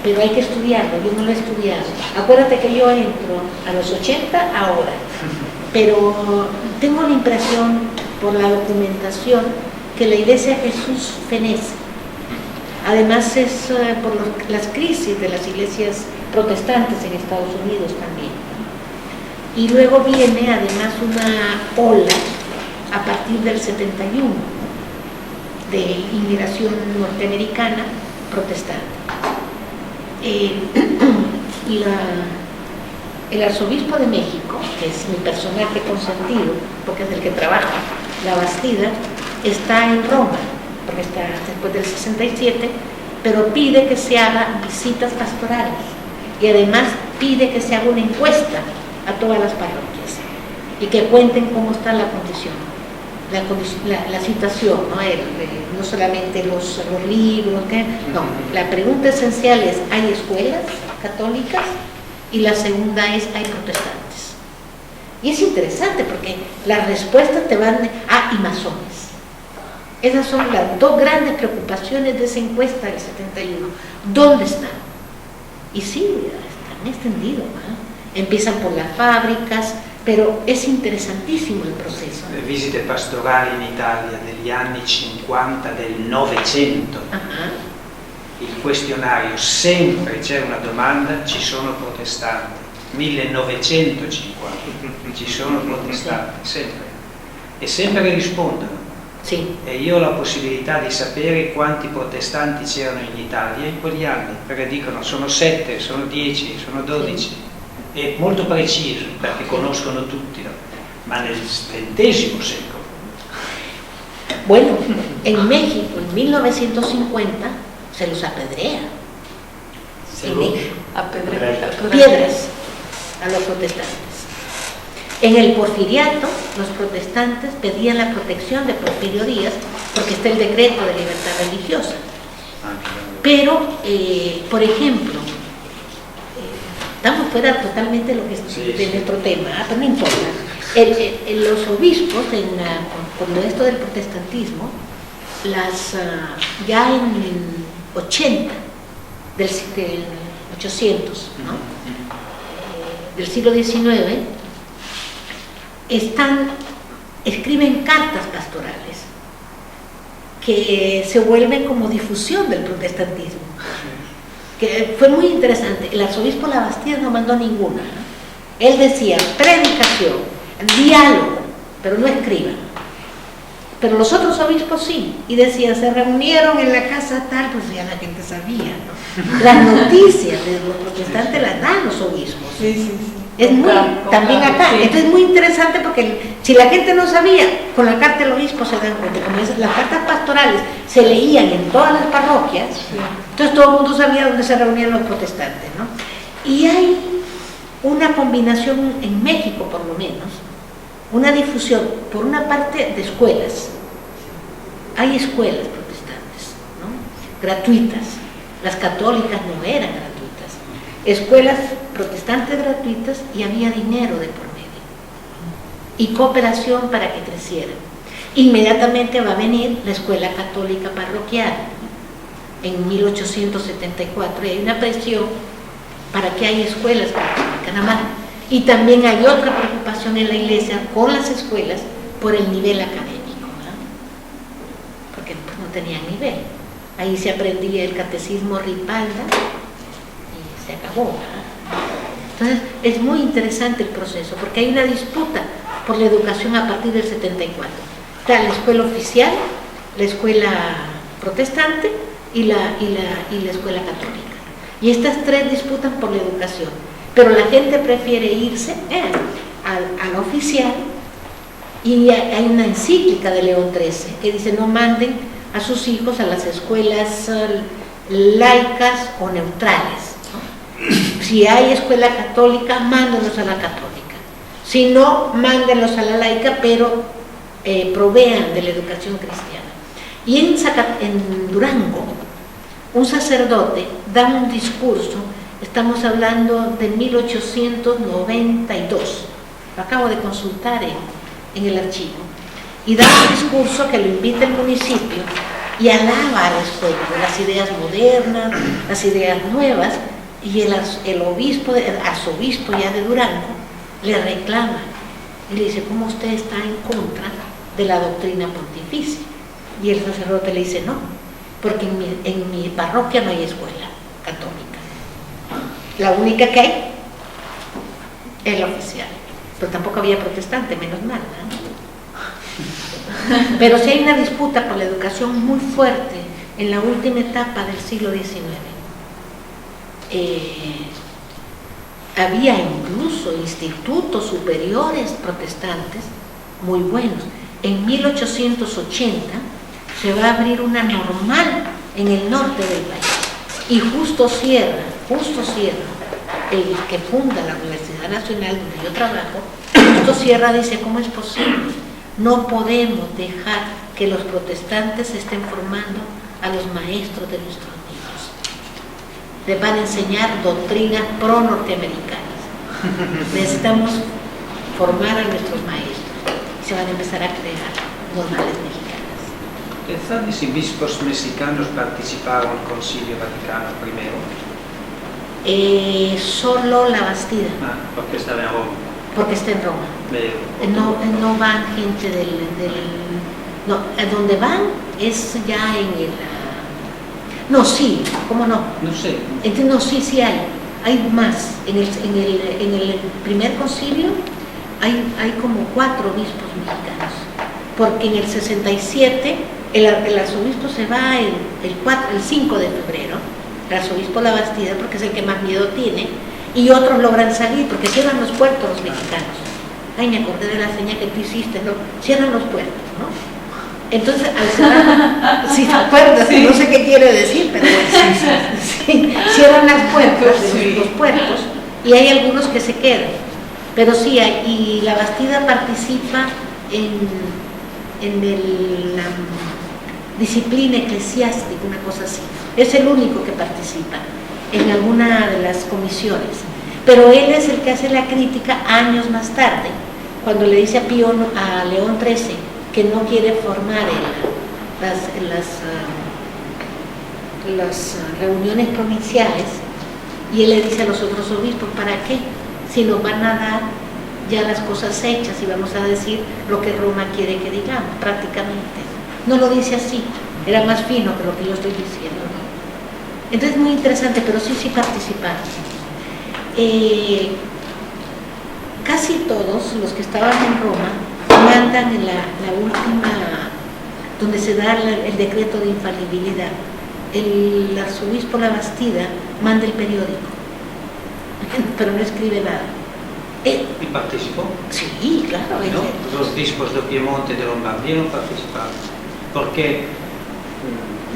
Pero hay que estudiarlo, yo no lo he estudiado. Acuérdate que yo entro a los 80 ahora, pero tengo la impresión por la documentación que la Iglesia de Jesús fenece. Además es por las crisis de las iglesias protestantes en Estados Unidos también. Y luego viene además una ola a partir del 71 de inmigración norteamericana protestante. El arzobispo de México, que es mi personaje consentido, porque es el que trabaja la Bastida, está en Roma, porque está después del 67, pero pide que se hagan visitas pastorales y además pide que se haga una encuesta a todas las parroquias y que cuenten cómo está la condición, la situación, no solamente los libros, no, la pregunta esencial es: ¿hay escuelas católicas? Y la segunda es: ¿hay protestantes? Y es interesante porque las respuestas te van y masones. Esas son las dos grandes preocupaciones de esa encuesta del 71. ¿Dónde están? Y sí, están extendidos, empiezan por las fábricas, pero es interesantissimo il processo. Le visite pastorali in Italia degli anni 50 del Novecento, il questionario, sempre c'è una domanda: ci sono protestanti? 1950, ci sono protestanti, sempre. E sempre rispondono. Sì. E io ho la possibilità di sapere quanti protestanti c'erano in Italia in quegli anni, perché dicono sono 7, sono 10, sono 12. Sì. È molto preciso, perché conoscono tutti, no? Ma nel XX secolo. Bueno, en México en 1950 se los apedrea. En México. Piedras a los protestantes. En el Porfiriato, los protestantes pedían la protección de Porfirio Díaz porque está el decreto de libertad religiosa. Pero, por ejemplo, estamos fuera totalmente de lo que es de nuestro tema, pero no importa. Los obispos, con esto del protestantismo, ya en 80 del 800, ¿no? Del siglo XIX, escriben cartas pastorales que se vuelven como difusión del protestantismo, que fue muy interesante. El arzobispo La Bastida no mandó ninguna, ¿no? Él decía predicación, diálogo, pero no escriban. Pero los otros obispos sí, y decían, se reunieron en la casa tal, pues ya la gente sabía, ¿no? Las noticias de los protestantes las dan los obispos. Sí. Es muy, también acá, sí. Entonces es muy interesante porque si la gente no sabía, con la carta del obispo se dan cuenta, como las cartas pastorales se leían en todas las parroquias, sí. Entonces todo el mundo sabía dónde se reunían los protestantes, ¿no? Y hay una combinación en México, por lo menos, una difusión, por una parte, de escuelas. Hay escuelas protestantes, ¿no? Gratuitas. Las católicas no eran gratuitas. Escuelas protestantes gratuitas y había dinero de por medio. Y cooperación para que crecieran. Inmediatamente va a venir la escuela católica parroquial en 1874. Y hay una presión para que haya escuelas católicas, nada más. Y también hay otra preocupación en la iglesia con las escuelas por el nivel académico, ¿no? Porque pues, no tenían nivel. Ahí se aprendía el catecismo Ripalda y se acabó, ¿no? Entonces es muy interesante el proceso porque hay una disputa por la educación a partir del 74. Está la escuela oficial, la escuela protestante y la escuela católica. Y estas tres disputan por la educación. Pero la gente prefiere irse a la oficial, y hay una encíclica de León XIII que dice no manden a sus hijos a las escuelas laicas o neutrales, ¿no? Si hay escuela católica, mándenlos a la católica. Si no, mándenlos a la laica, pero provean de la educación cristiana. Y en Durango, un sacerdote da un discurso, estamos hablando de 1892, lo acabo de consultar en el archivo, y da un discurso que lo invita el municipio y alaba a la escuela, las ideas modernas, las ideas nuevas, y el arzobispo ya de Durango le reclama y le dice: ¿cómo usted está en contra de la doctrina pontificia? Y el sacerdote le dice: no, porque en mi parroquia no hay escuela católica, la única que hay es la oficial, pero tampoco había protestante, menos mal, ¿no? Pero sí hay una disputa por la educación muy fuerte en la última etapa del siglo XIX. Había incluso institutos superiores protestantes muy buenos. En 1880 se va a abrir una normal en el norte del país, y justo cierra el que funda la Universidad Nacional donde yo trabajo. Justo cierra, dice: ¿cómo es posible? No podemos dejar que los protestantes estén formando a los maestros de nuestros niños. Les van a enseñar doctrinas pro-norteamericanas. Necesitamos formar a nuestros maestros. Se van a empezar a crear normales mexicanas. Pensate si bispos mexicanos participaron en el Concilio Vaticano I. Solo la Bastida. Porque estaba en Roma. Porque está en Roma. No van gente no, donde van es ya en el... No, sí, ¿cómo no? No sé. No, sí hay más. En el primer concilio hay como 4 obispos mexicanos, porque en el 67 el arzobispo se va el 5 de febrero, el arzobispo La Bastida, porque es el que más miedo tiene, y otros logran salir porque cierran los puertos los mexicanos. Ay, me acordé de la señal que tú hiciste, ¿no? Cierran los puertos, ¿no? Entonces, al cerrar, si te acuerdas, sí. No sé qué quiere decir, pero sí, cierran las puertas, los puertos, y hay algunos que se quedan. Pero sí, y La Bastida participa en la disciplina eclesiástica, una cosa así. Es el único que participa en alguna de las comisiones. Pero él es el que hace la crítica años más tarde, cuando le dice a León XIII que no quiere formar las reuniones provinciales, y él le dice a los otros obispos: ¿para qué? Si nos van a dar ya las cosas hechas y vamos a decir lo que Roma quiere que digamos, prácticamente. No lo dice así, era más fino que lo que yo estoy diciendo, ¿no? Entonces, muy interesante, pero sí participaron. Casi todos los que estaban en Roma mandan en la última, donde se da el decreto de infalibilidad. El arzobispo La Bastida manda el periódico, pero no escribe nada. ¿Y participó? Sí, claro. No, los obispos de Piemonte y de Lombardía non parteciparono perché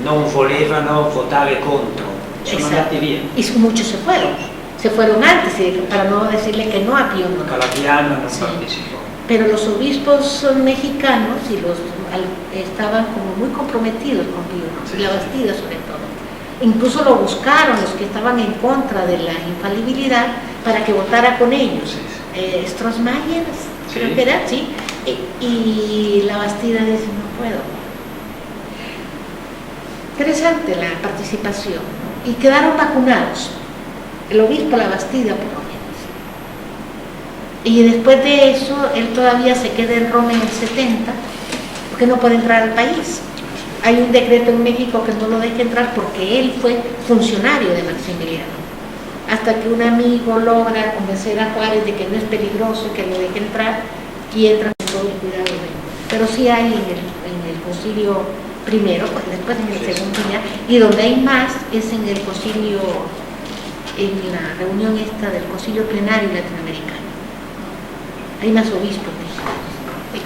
non volevano votare contro, sono andati via. Y muchos se fueron antes, para no decirle que no a Pío IX. Calabiano no participó. Pero los obispos mexicanos estaban como muy comprometidos con Pío IX, La Bastida sobre todo. Incluso lo buscaron los que estaban en contra de la infalibilidad para que votara con ellos. Strossmayer, creo que era, sí. Y La Bastida dice: no puedo. Interesante la participación, ¿no? Y quedaron vacunados, el obispo La Bastida por lo menos. Y después de eso, él todavía se queda en Roma en el 70, porque no puede entrar al país. Hay un decreto en México que no lo deja entrar porque él fue funcionario de Maximiliano. Hasta que un amigo logra convencer a Juárez de que no es peligroso, que lo deje entrar, y entra con todo el cuidado de él. Pero sí hay en el concilio primero, pues después en el segundo ya, y donde hay más es en el concilio, en la reunión esta del concilio plenario latinoamericano. Hay más obispos mexicanos.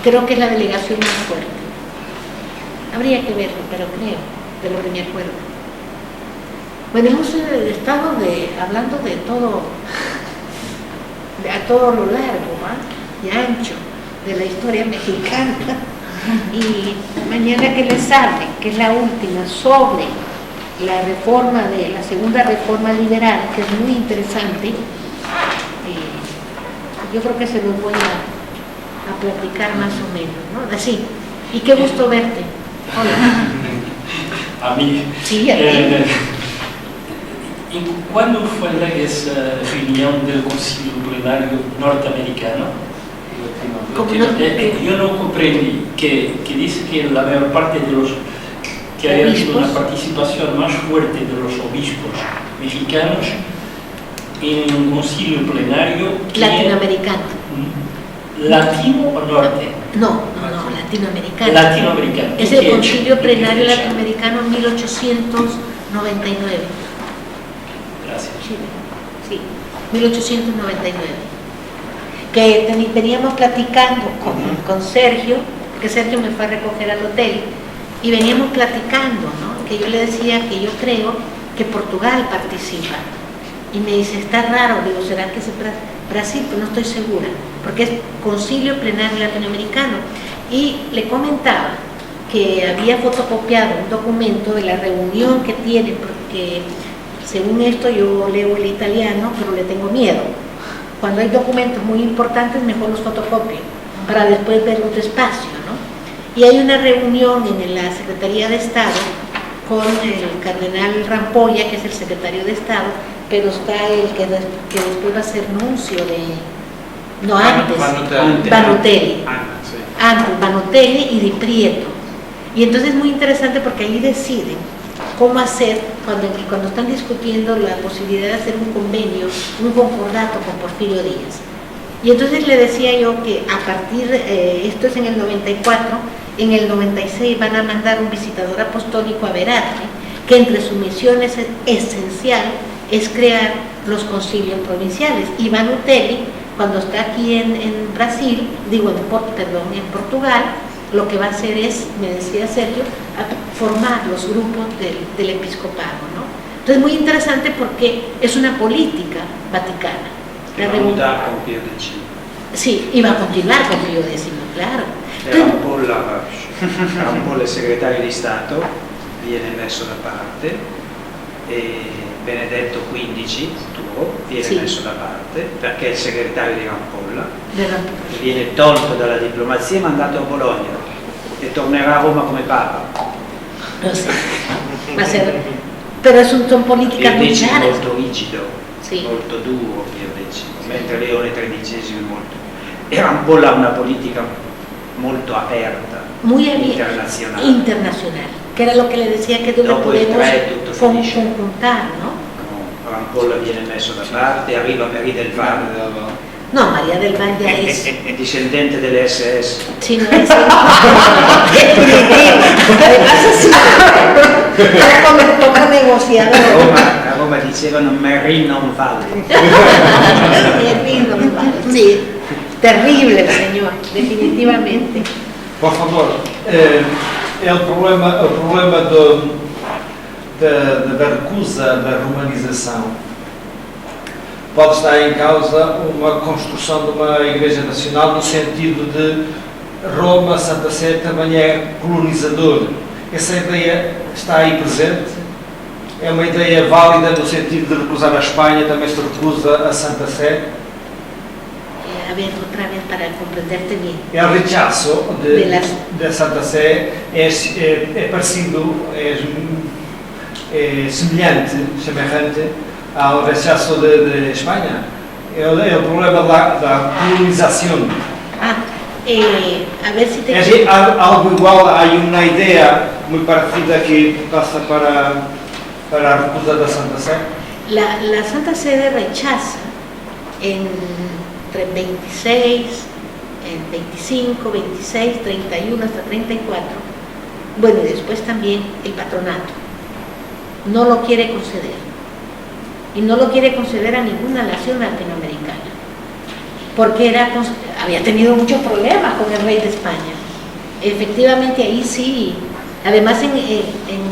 Creo que es la delegación más fuerte. Habría que verlo, pero creo, de lo que me acuerdo. Bueno, hemos estado hablando de todo, a todo lo largo, y ancho de la historia mexicana. Y mañana que les hable, que es la última, sobre la segunda reforma liberal, que es muy interesante, yo creo que se los voy a platicar más o menos, ¿no? Así. Y qué gusto verte. Hola. A mí. Sí, a ti. ¿Cuándo fue esa reunión del Concilio Plenario norteamericano? Yo no comprendí que dice que la mayor parte de los que haya habido una participación más fuerte de los obispos mexicanos en un concilio plenario latinoamericano. ¿Latino o norte? No, latinoamericano. Latinoamericano. Es el concilio plenario latinoamericano en 1899. Gracias. Sí, 1899. Que veníamos platicando con Sergio, porque Sergio me fue a recoger al hotel, y veníamos platicando, ¿no? Que yo le decía que yo creo que Portugal participa. Y me dice, está raro, digo, ¿será que es Brasil? Pero no estoy segura, porque es Concilio Plenario Latinoamericano. Y le comentaba que había fotocopiado un documento de la reunión que tienen, porque según esto yo leo el italiano, pero le tengo miedo. Cuando hay documentos muy importantes, mejor los fotocopio, para después verlos despacio, ¿no? Y hay una reunión en la Secretaría de Estado con el cardenal Rampolla, que es el secretario de Estado, pero está el que después va a ser nuncio Banotelli. Antes, Banotelli y Di Prieto. Y entonces es muy interesante porque ahí deciden cómo hacer cuando están discutiendo la posibilidad de hacer un convenio, un concordato con Porfirio Díaz. Y entonces le decía yo que a partir, esto es en el 94, en el 96 van a mandar un visitador apostólico a Verarte, que entre sus misiones esencial es crear los concilios provinciales. Y Banotelli, cuando está aquí en Brasil, en Portugal, lo que va a hacer es, me decía Sergio, formar los grupos del episcopado, ¿no? Entonces, muy interesante porque es una política vaticana. Va a mudar con Pío X. Sí, y va a continuar con Pío X, claro. Rampolla, il segretario di Stato, viene messo da parte, e Benedetto XV, tuo, viene messo da parte, perché è il segretario di Rampolla, viene tolto dalla diplomazia e mandato a Bologna e tornerà a Roma come Papa. No sé, pero son políticas muy claras. Molto rigido, molto duro Pio X, mentre Leone XIII è molto. E Rampolla ha una politica molto aperta, muy internacional, que era lo que le decía que no podemos conjuntar, ¿no? Rampolla viene messo da parte, arriva Maria del Val. No, María del Val ya es discendente delle SS. Sí, no es además así come negociador. A Roma dicevano Marie non vale. Sí, terrible el señor, definitivamente. Por favor, é o problema da recusa da romanização. Pode estar em causa uma construção de uma Igreja Nacional no sentido de Roma, Santa Sé também é colonizador. Essa ideia está aí presente? É uma ideia válida no sentido de recusar a Espanha, também se recusa a Santa Sé? A ver, otra vez para comprenderte bien. El rechazo de Santa Sé é parecido, é semelhante ao rechazo de Espanha. É o problema da colonização. A ver si te... É algo igual, há uma ideia muito parecida que passa para a recusa da Santa Sé. La Santa Sede rechaza entre 26, 25, 26, 31 hasta 34, bueno, y después también el patronato. No lo quiere conceder. Y no lo quiere conceder a ninguna nación latinoamericana, porque había tenido muchos problemas con el rey de España. Efectivamente, ahí sí. Además, en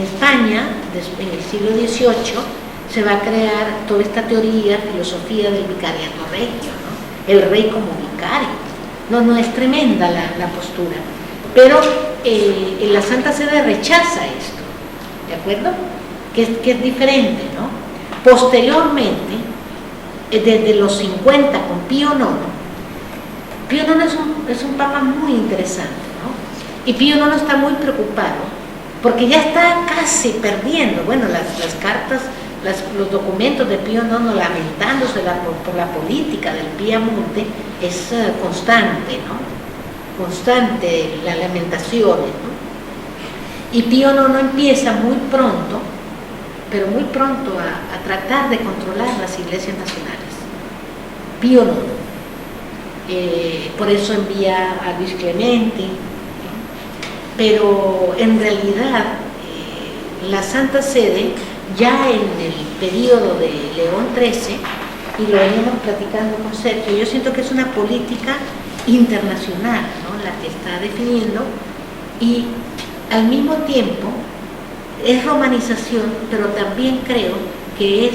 España, en el siglo XVIII, se va a crear toda esta teoría, filosofía del vicariato regio, ¿no? El rey como vicario. No, es tremenda la postura. Pero la Santa Sede rechaza esto, ¿de acuerdo? Que es diferente, ¿no? Posteriormente, desde los 50 con Pío IX, Pío IX es un papa muy interesante, ¿no? Y Pío IX está muy preocupado porque ya está casi perdiendo, bueno, las cartas, los documentos de Pío IX lamentándose por la política del Piamonte es constante, ¿no? Constante las lamentaciones, ¿no? Y Pío IX empieza muy pronto, pero muy pronto a tratar de controlar las iglesias nacionales. Pío IX. Por eso envía a Luis Clemente, pero en realidad la Santa Sede, ya en el periodo de León XIII, y lo veníamos platicando con Sergio, yo siento que es una política internacional, ¿no? La que está definiendo, y al mismo tiempo es romanización, pero también creo que es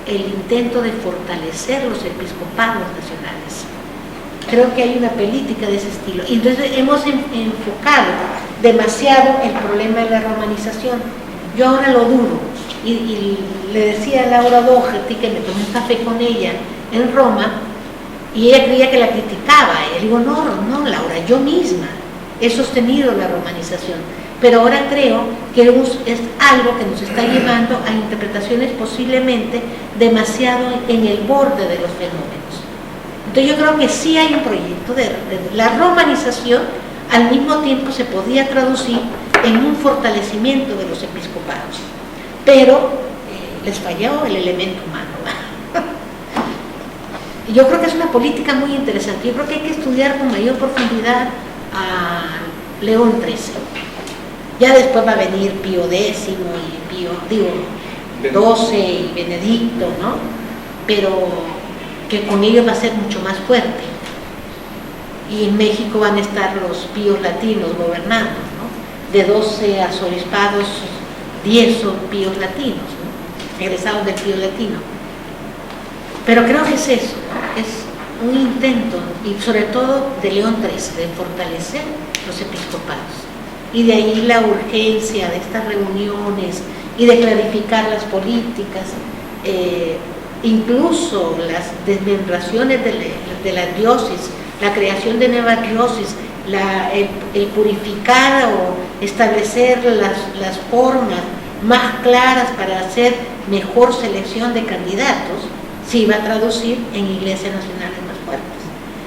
el intento de fortalecer los episcopados nacionales. Creo que hay una política de ese estilo. Y entonces hemos enfocado demasiado el problema de la romanización. Yo ahora lo dudo. Y le decía a Laura Doherty, que me tomé un café con ella en Roma, y ella creía que la criticaba. Y le digo, no, Laura, yo misma he sostenido la romanización. Pero ahora creo que es algo que nos está llevando a interpretaciones posiblemente demasiado en el borde de los fenómenos. Entonces yo creo que sí hay un proyecto de la romanización, al mismo tiempo se podía traducir en un fortalecimiento de los episcopados, pero les falló el elemento humano. Yo creo que es una política muy interesante. Yo creo que hay que estudiar con mayor profundidad a León XIII. Ya después va a venir Pío X y XII y Benedicto, ¿no? Pero que con ellos va a ser mucho más fuerte. Y en México van a estar los píos latinos gobernando, ¿no? De 12 arzobispados, 10 son píos latinos, ¿no? Egresados del pío latino. Pero creo que es eso, ¿no? Es un intento, y sobre todo de León XIII, de fortalecer los episcopados. Y de ahí la urgencia de estas reuniones y de clarificar las políticas, incluso las desmembraciones de la diócesis, la creación de nuevas diócesis, el purificar o establecer las formas más claras para hacer mejor selección de candidatos, se va a traducir en iglesias nacionales más fuertes.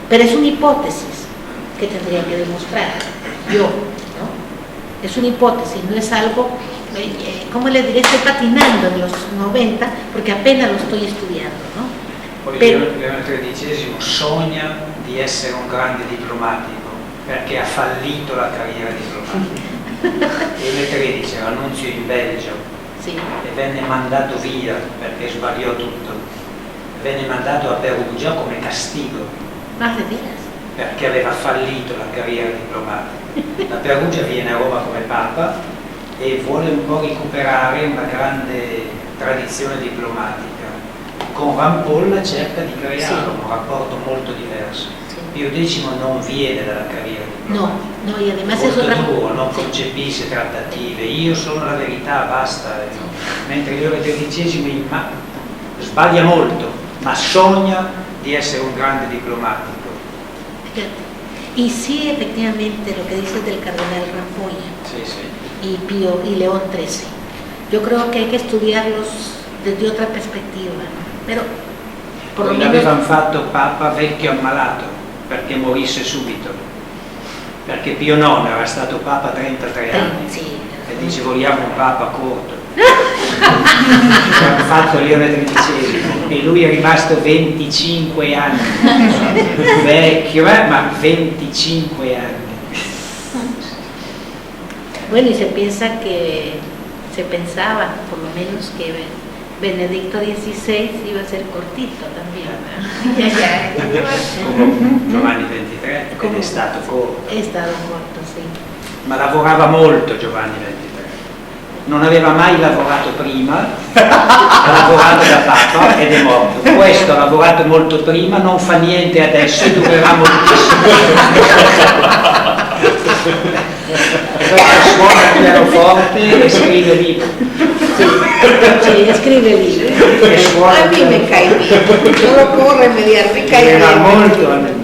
Pero es una hipótesis que tendría que demostrar yo, ¿no? Es una hipótesis, no es algo, ¿cómo le diré? Estoy patinando en los 90 porque apenas lo estoy estudiando, ¿no? Poi Leone XIII sogna di essere un grande diplomatico perché ha fallito la carriera diplomatica. Leone XIII era nunzio in Belgio, sì, e venne mandato via perché sbagliò tutto. Venne mandato a Perugia come castigo perché aveva fallito la carriera diplomatica. Da Perugia viene a Roma come Papa e vuole un po' recuperare una grande tradizione diplomatica. Con Rampolla cerca di creare un rapporto molto diverso. Pio X non viene dalla carriera diplomatica, y además molto es otra... duro, non concepisce trattative, io sono la verità, basta. Mentre Leone XIII sbaglia molto, ma sogna di essere un grande diplomatico. Y sí, efectivamente, lo que dices del cardenal Rampolla, y León XIII. Yo creo que hay que estudiarlos desde otra perspectiva, ¿no? Pero por lo menos... L'avevano fatto Papa vecchio ammalato perché morisse subito, perché Pio IX era stato Papa 33 anni e dice vogliamo un Papa corto. Hanno fatto Leone XIII e lui è rimasto 25 anni, vecchio, ma 25 anni. Bueno, y se pensaba por lo menos que Benedicto XVI iba a ser cortito también, come Giovanni XXIII, che è stato corto. È stato corto, sì. Ma lavorava molto Giovanni XXIII. non aveva mai lavorato prima, ha lavorato da Papa ed è morto. Questo ha lavorato molto prima, non fa niente adesso e durerà moltissimo. Suona il pianoforte e scrive libri. Sí, scrive libri. E suona A mí me cae bien. Solo corre mediante, me cae era bien. molto